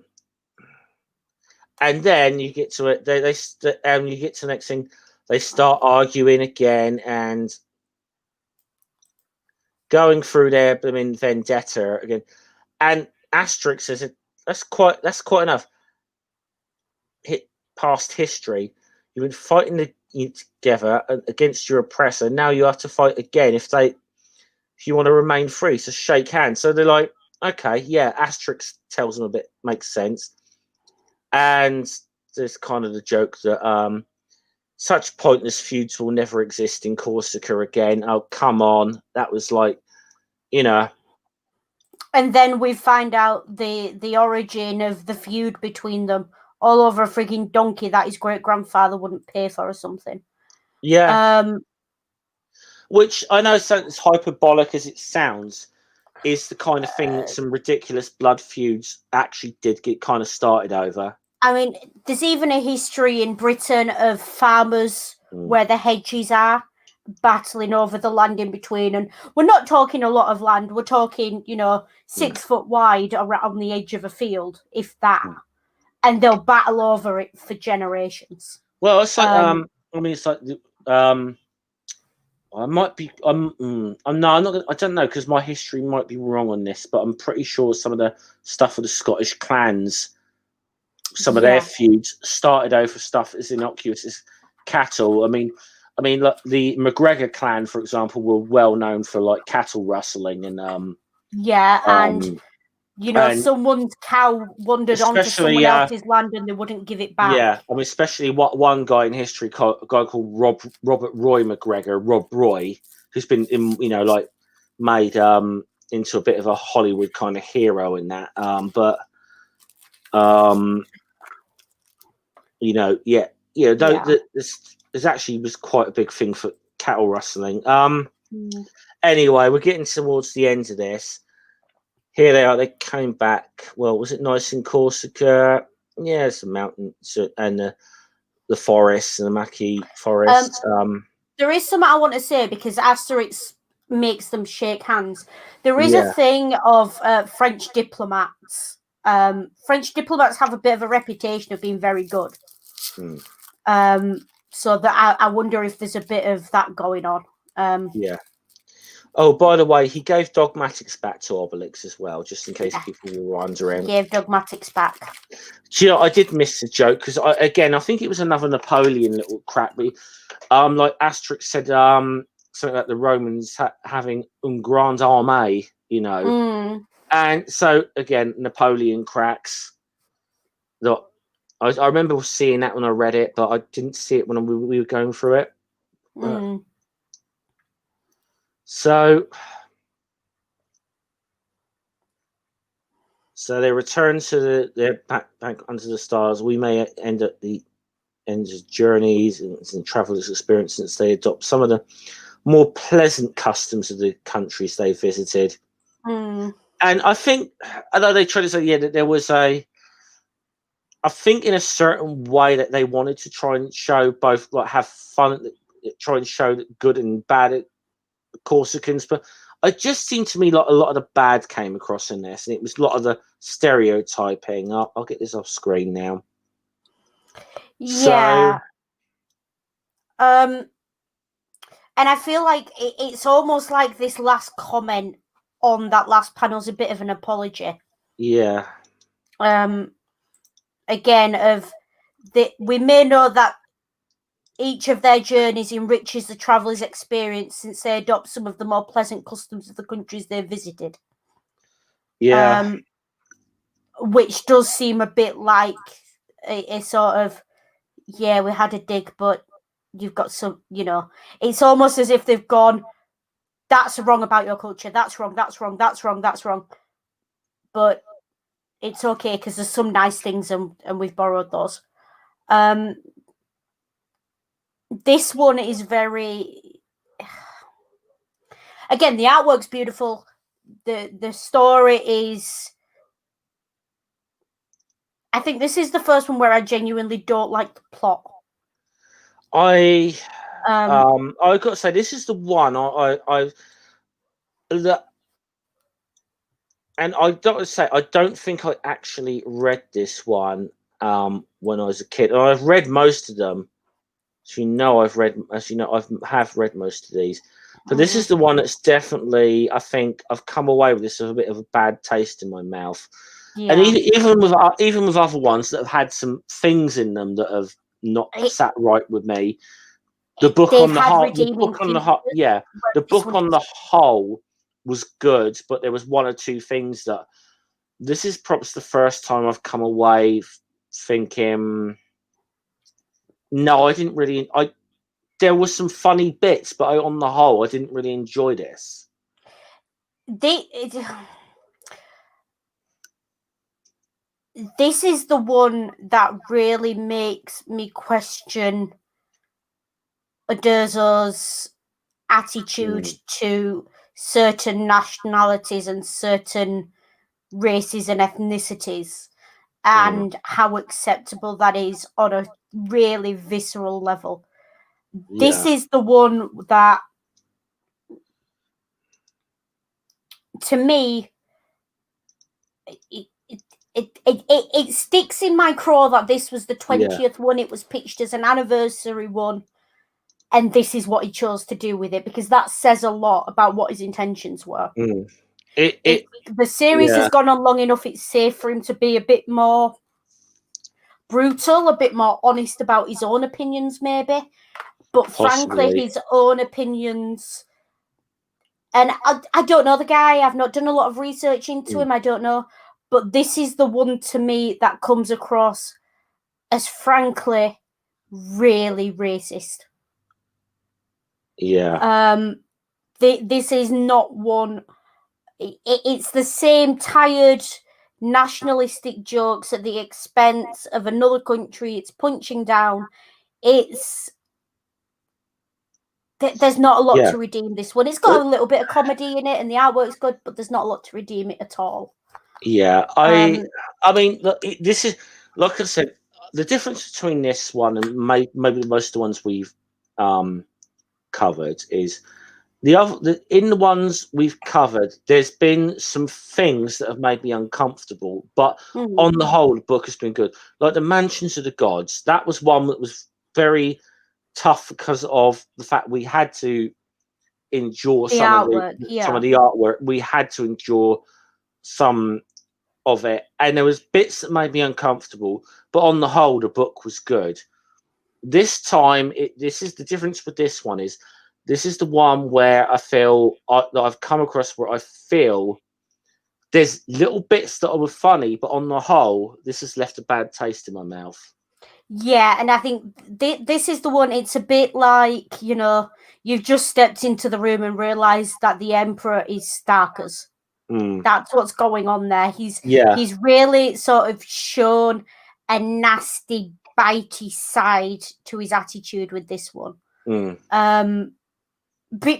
you get to it. You get to the next thing. They start arguing again, and going through their vendetta again, and Asterix says that's quite enough. Hit past history. You've been fighting together against your oppressor. Now you have to fight again if you want to remain free. So shake hands. So they're like, okay, yeah. Asterix tells them a bit, makes sense. And there's kind of the joke that such pointless feuds will never exist in Corsica again. Oh, come on. That was like, And then we find out the origin of the feud between them all over a frigging donkey that his great-grandfather wouldn't pay for or something. Yeah. Which I know sounds hyperbolic as it sounds, is the kind of thing that some ridiculous blood feuds actually did get kind of started over. I mean, there's even a history in Britain of farmers where the hedges are battling over the land in between. And we're not talking a lot of land. We're talking, 6 foot wide around the edge of a field, if that. And they'll battle over it for generations. Well, it's like, it's like, I might be. No, I'm not gonna, I don't know, because my history might be wrong on this, but I'm pretty sure some of the stuff with the Scottish clans, some of their feuds started over stuff as innocuous as cattle. I mean, like the McGregor clan, for example, were well known for like cattle rustling and someone's cow wandered onto someone else's land and they wouldn't give it back. Yeah, I mean, especially one guy in history, a guy called Robert Roy McGregor, Rob Roy, who's been made into a bit of a Hollywood kind of hero in that. This actually was quite a big thing for cattle rustling. Anyway, we're getting towards the end of this. Here they are. They came back. Well, was it nice in Corsica? Yeah, it's the mountains and the forests and the Maquis forest. There is something I want to say because Asterix makes them shake hands. There is a thing of French diplomats. French diplomats have a bit of a reputation of being very good. So that I wonder if there's a bit of that going on. Yeah. Oh, by the way, he gave Dogmatics back to Obelix as well, just in case people were wondering. He gave Dogmatics back. Do you know, I did miss the joke because I think it was another Napoleon little crap. But, like Asterix said, something like the Romans having un grand armée, and so again Napoleon cracks. Look, I remember seeing that when I read it, but I didn't see it when we were going through it. So they return to their back under the stars. We may end at the end of journeys and travelers' experience since they adopt some of the more pleasant customs of the countries they visited. And I think, although they tried to say, that there was I think in a certain way that they wanted to try and show both, like, have fun, try and show that good and bad Corsicans, but it just seemed to me like a lot of the bad came across in this, and it was a lot of the stereotyping. I'll get this off screen now. Yeah. And I feel like it's almost like this last comment on that last panel is a bit of an apology. Yeah. Again, we may know that each of their journeys enriches the traveller's experience since they adopt some of the more pleasant customs of the countries they've visited. Yeah. Which does seem a bit like a sort of, we had a dig, but you've got some, it's almost as if they've gone, that's wrong about your culture, that's wrong, that's wrong, that's wrong, that's wrong. But it's okay because there's some nice things and we've borrowed those. This one is very, again, the artwork's beautiful. The story is, I think this is the first one where I genuinely don't like the plot. I got to say, this is the one and I don't say, I don't think I actually read this one when I was a kid. And I've read most of them. I've read most of these. But this is the one that's definitely, I think, I've come away with this with a bit of a bad taste in my mouth. Yeah. And even with other ones that have had some things in them that have not sat right with me. The book on the whole, the book on the whole was good, but there was one or two things that this is probably the first time I've come away thinking, no, I didn't really. There was some funny bits, but on the whole, I didn't really enjoy this. This is the one that really makes me question Uderzo's attitude to certain nationalities and certain races and ethnicities, and how acceptable that is on a really visceral level. This is the one that, to me, it sticks in my craw that this was the 20th one. It was pitched as an anniversary one, and this is what he chose to do with it, because that says a lot about what his intentions were. The series has gone on long enough. It's safe for him to be a bit more brutal, a bit more honest about his own opinions, maybe. But frankly, his own opinions, and I don't know the guy. I've not done a lot of research into him. I don't know. But this is the one to me that comes across as, frankly, really racist. Yeah. This is not one. It's the same tired nationalistic jokes at the expense of another country. It's punching down. There's not a lot to redeem this one. It's got a little bit of comedy in it, and the artwork's good, but there's not a lot to redeem it at all. Yeah, I mean, look, this is, like I said, the difference between this one and maybe most of the ones we've covered is in the ones we've covered, there's been some things that have made me uncomfortable, but on the whole, the book has been good. Like the Mansions of the Gods, that was one that was very tough because of the fact we had to endure some of the artwork. We had to endure some of it, and there was bits that made me uncomfortable, but on the whole, the book was good. This time, this is the difference with this one is this is the one where I feel that I've come across where I feel there's little bits that were funny, but on the whole, this has left a bad taste in my mouth. Yeah, and I think this is the one. It's a bit like, you've just stepped into the room and realised that the Emperor is Starkers. That's what's going on there. He's really sort of shown a nasty, bitey side to his attitude with this one.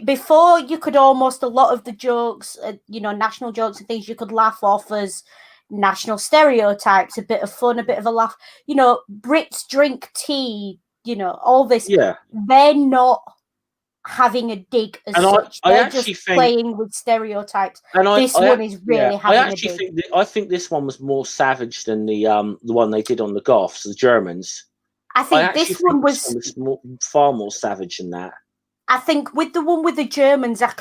Before, you could almost, a lot of the jokes, national jokes and things, you could laugh off as national stereotypes, a bit of fun, a bit of a laugh. Brits drink tea, all this. Yeah. They're not having a dig as such. They're just playing with stereotypes. And this one is really having a dig. I think this one was more savage than the one they did on the Goths, the Germans. I think this one was far more savage than that. I think with the one with the Germans, I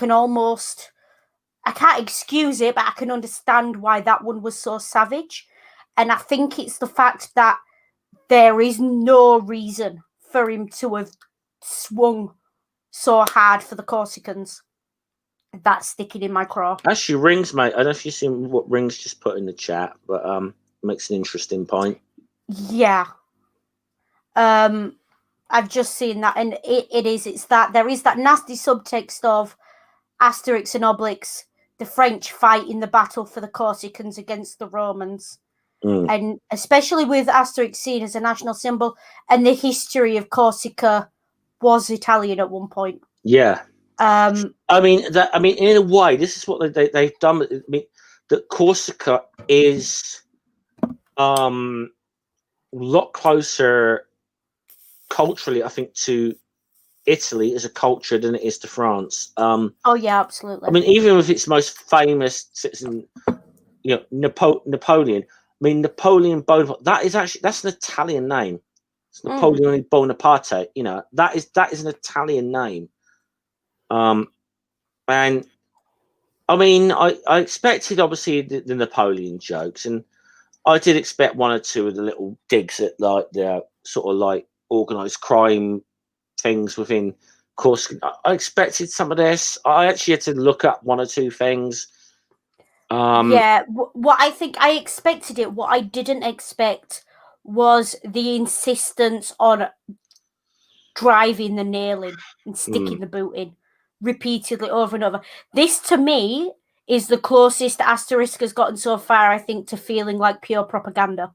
can't excuse it, but I can understand why that one was so savage. And I think it's the fact that there is no reason for him to have swung so hard for the Corsicans. That's sticking in my craw. Actually, Rings, mate, I don't know if you've seen what Rings just put in the chat, but makes an interesting point. Yeah. I've just seen that, and it's that there is that nasty subtext of Asterix and Obelix, the French fight in the battle for the Corsicans against the Romans. And especially with Asterix seen as a national symbol, and the history of Corsica was Italian at one point. Yeah. I mean, in a way, this is what they've done. I mean, that Corsica is a lot closer culturally, I think, to Italy as a culture than it is to France. Oh yeah, absolutely. I mean, even with its most famous citizen, Napoleon. I mean, Napoleon Bonaparte. That's an Italian name. It's Napoleon Bonaparte. That is an Italian name. And I mean, I expected obviously the Napoleon jokes, and I did expect one or two of the little digs at like the sort of like organized crime things within Corsica. I expected some of this. I actually had to look up one or two things. Yeah, what I think I expected it. What I didn't expect was the insistence on driving the nail in and sticking the boot in repeatedly over and over. This, to me, is the closest Asterix has gotten so far, I think, to feeling like pure propaganda.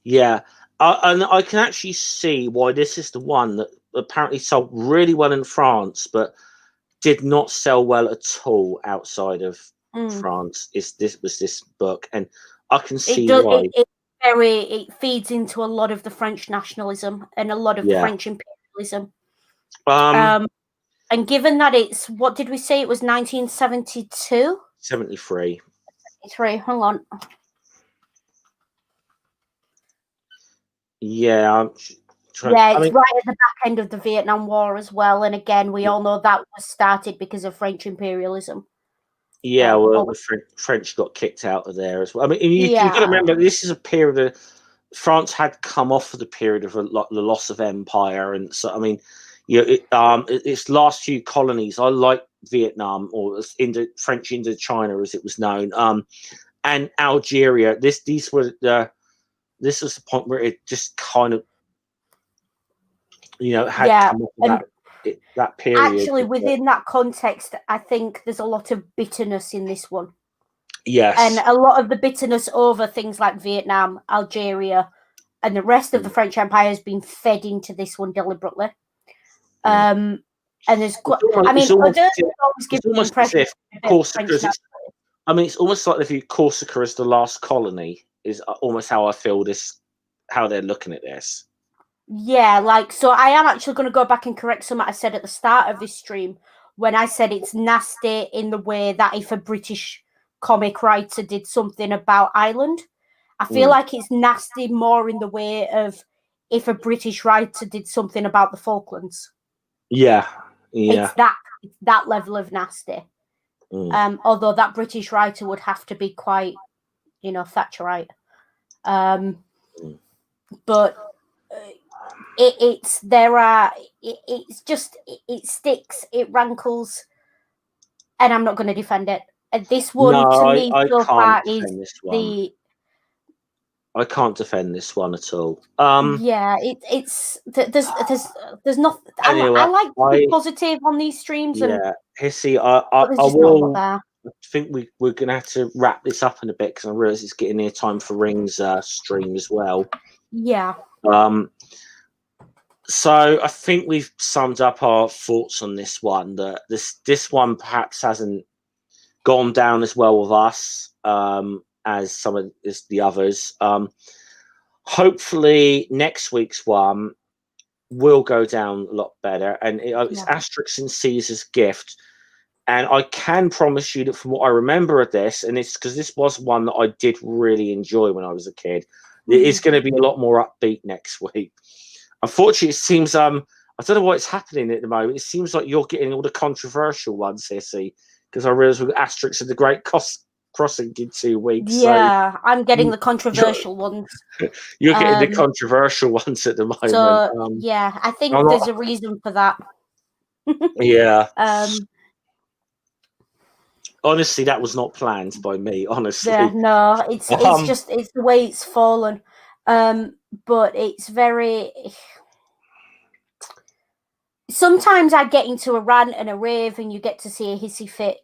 Yeah, and I can actually see why this is the one that apparently sold really well in France, but did not sell well at all outside of France. This book, and I can see why. It feeds into a lot of the French nationalism and a lot of the French imperialism. And given that it's, what did we say? It was 1972? 73. 73, hang on. Yeah, it's right at the back end of the Vietnam War as well. And again, we all know that was started because of French imperialism. Yeah, well, the French got kicked out of there as well. I mean, you've got to remember, this is a period of France had come off of the period of the loss of empire, and so I mean, its last few colonies. I like Vietnam, or French Indochina as it was known, and Algeria. This was the point where it just kind of, had come off that period. Actually, within that context, I think there's a lot of bitterness in this one. Yes. And a lot of the bitterness over things like Vietnam, Algeria, and the rest of the French Empire has been fed into this one deliberately. And there's it's almost as if Corsica, it's almost like they view Corsica as the last colony, is almost how I feel how they're looking at this. Yeah, so I am actually going to go back and correct something I said at the start of this stream when I said it's nasty in the way that if a British comic writer did something about Ireland, I feel like it's nasty more in the way of if a British writer did something about the Falklands. Yeah. It's that level of nasty. Although that British writer would have to be quite, Thatcherite. But it sticks, it rankles, and I'm not going to defend it. This one to me so far is I can't defend this one at all. Yeah, there's not. Anyway, I like to be positive on these streams. Yeah, Hissy, I think we're going to have to wrap this up in a bit because I realise it's getting near time for Ring's stream as well. Yeah. So I think we've summed up our thoughts on this one. That this one perhaps hasn't gone down as well with us as some of the others. Hopefully next week's one will go down a lot better, and it's Asterix and Caesar's Gift. And I can promise you that from what I remember of this, and it's because this was one that I did really enjoy when I was a kid, it is going to be a lot more upbeat next week. Unfortunately, it seems I don't know what's happening at the moment. It seems like you're getting all the controversial ones, Hissy, because I realise we've got Asterix and the Great Crossing in 2 weeks. Yeah, so I'm getting the controversial ones. You're getting the controversial ones at the moment. So yeah, I think there's a reason for that. Yeah. Honestly, that was not planned by me. Honestly, yeah, no, it's the way it's fallen. But it's very. Sometimes I get into a rant and a rave, and you get to see a hissy fit.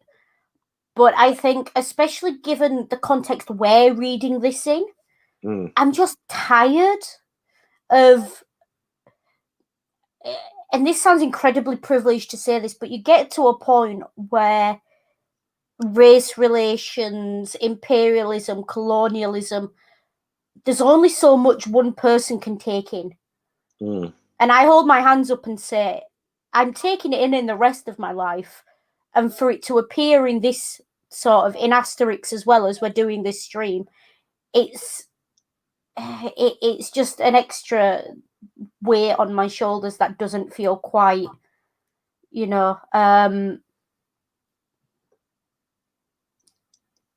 But I think, especially given the context we're reading this in, I'm just tired of. And this sounds incredibly privileged to say this, but you get to a point where race relations, imperialism, colonialism, there's only so much one person can take in. And I hold my hands up and say, I'm taking it in the rest of my life. And for it to appear in this sort of, in Asterix as well as we're doing this stream, it's just an extra weight on my shoulders that doesn't feel quite,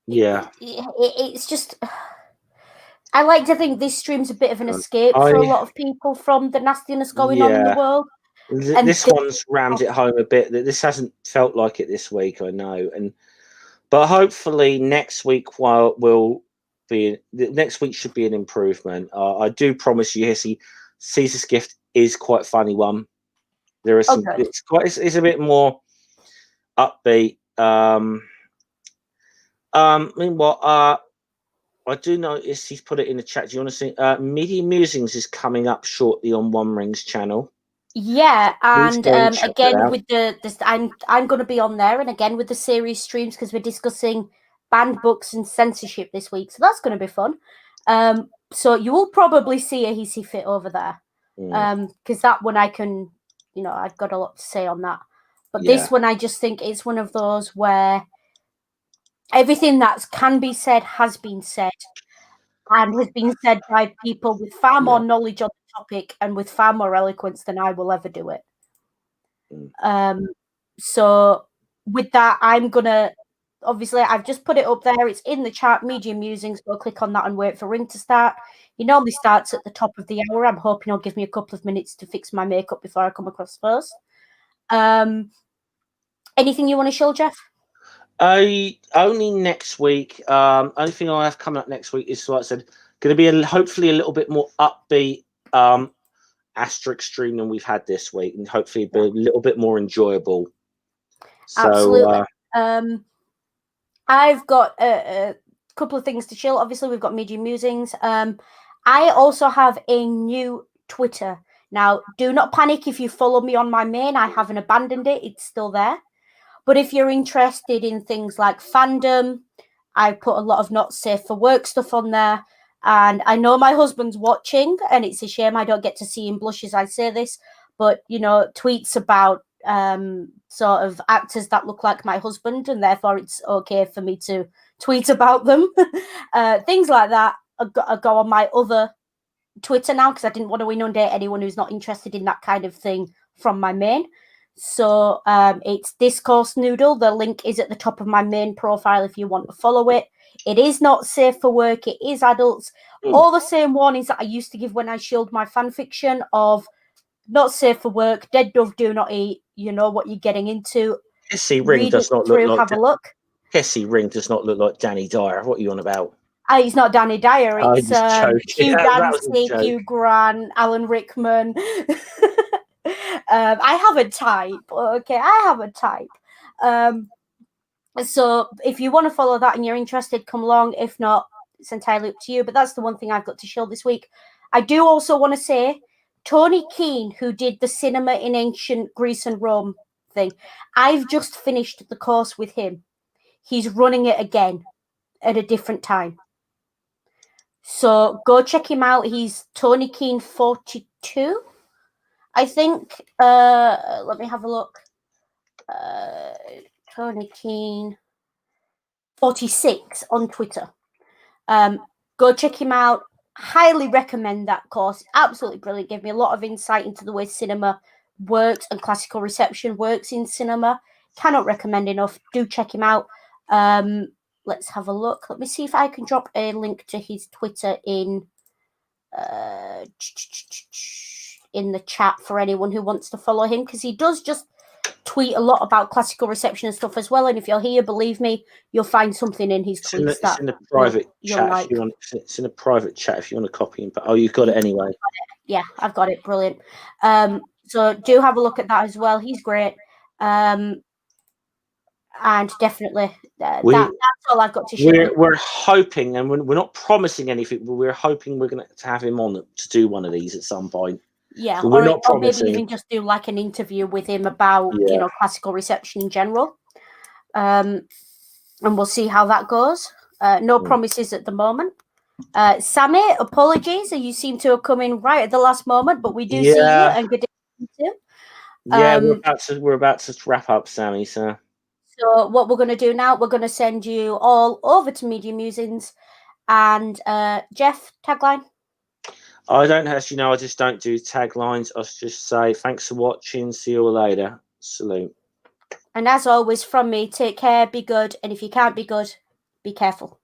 it's just. I like to think this stream's a bit of an escape for a lot of people from the nastiness going on in the world. And this one's rammed it home a bit. That this hasn't felt like it this week, I know, but hopefully next week next week should be an improvement. I do promise you, Hissy, Caesar's Gift is quite a funny one. There are some. It's a bit more upbeat. Meanwhile, I do notice he's put it in the chat. Do you want to see? Media Musings is coming up shortly on One Ring's channel. Yeah, and again with I'm going to be on there, and again with the series streams because we're discussing banned books and censorship this week, so that's going to be fun. So you will probably see a Hissy Fit over there, because that one I can, I've got a lot to say on that. But this one, I just think it's one of those where everything that can be said has been said, and has been said by people with far more knowledge on the topic and with far more eloquence than I will ever do it. So with that, I'm gonna obviously I've just put it up there. It's in the chat. Media Musings. Go click on that and wait for Ring to start. He normally starts at the top of the hour. I'm hoping he'll give me a couple of minutes to fix my makeup before I come across first. Anything you want to show, Jeff? Only next week. Only thing I have coming up next week is, like I said, going to be hopefully a little bit more upbeat Asterix stream than we've had this week, and hopefully be a little bit more enjoyable. Absolutely. I've got a couple of things to chill. Obviously, we've got Media Musings. I also have a new Twitter. Now, do not panic if you follow me on my main. I haven't abandoned it. It's still there. But if you're interested in things like fandom, I put a lot of not safe for work stuff on there. And I know my husband's watching, and it's a shame I don't get to see him blush as I say this. But, tweets about sort of actors that look like my husband, and therefore it's okay for me to tweet about them. Things like that I go on my other Twitter now because I didn't want to inundate anyone who's not interested in that kind of thing from my main. So it's Discourse Noodle. The link is at the top of my main profile if you want to follow it. It is not safe for work. It is adults. All the same warnings that I used to give when I shielded my fan fiction of not safe for work, dead dove do not eat, you know what you're getting into. Hissy Ring does not look like... Have a look. Hissy Ring does not look like Danny Dyer. What are you on about? It's not Danny Dyer. It's Hugh Dancy, Hugh Grant, Alan Rickman. I have a type. Okay, I have a type. So if you want to follow that and you're interested, come along. If not, it's entirely up to you. But that's the one thing I've got to show this week. I do also want to say, Tony Keane, who did the Cinema in Ancient Greece and Rome thing, I've just finished the course with him. He's running it again at a different time. So go check him out. He's Tony Keane 42, I think. Let me have a look. Tony Keane 46 on Twitter. Go check him out. Highly recommend that course. Absolutely brilliant. Gave me a lot of insight into the way cinema works and classical reception works in cinema. Cannot recommend enough. Do check him out. Let's have a look. Let me see if I can drop a link to his Twitter in the chat for anyone who wants to follow him, because he does just tweet a lot about classical reception and stuff as well. And if you're here, believe me, you'll find something in his tweets it's in the private chat. Like. It's in a private chat if you want to copy him. But you've got it anyway. Yeah, I've got it. Brilliant. So do have a look at that as well. He's great. And definitely, that's all I've got to share. We're hoping, and we're not promising anything, but we're hoping we're going to have him on to do one of these at some point. Yeah, or maybe even just do like an interview with him about classical reception in general. And we'll see how that goes. No promises at the moment. Sammy, apologies. You seem to have come in right at the last moment, but we do see you and good day too. We're about to wrap up, Sammy. So what we're going to do now, we're going to send you all over to Media Musings. And Jeff, tagline? I don't actually know. I just don't do taglines. I just say thanks for watching. See you all later. Salute. And as always from me, take care, be good. And if you can't be good, Be careful.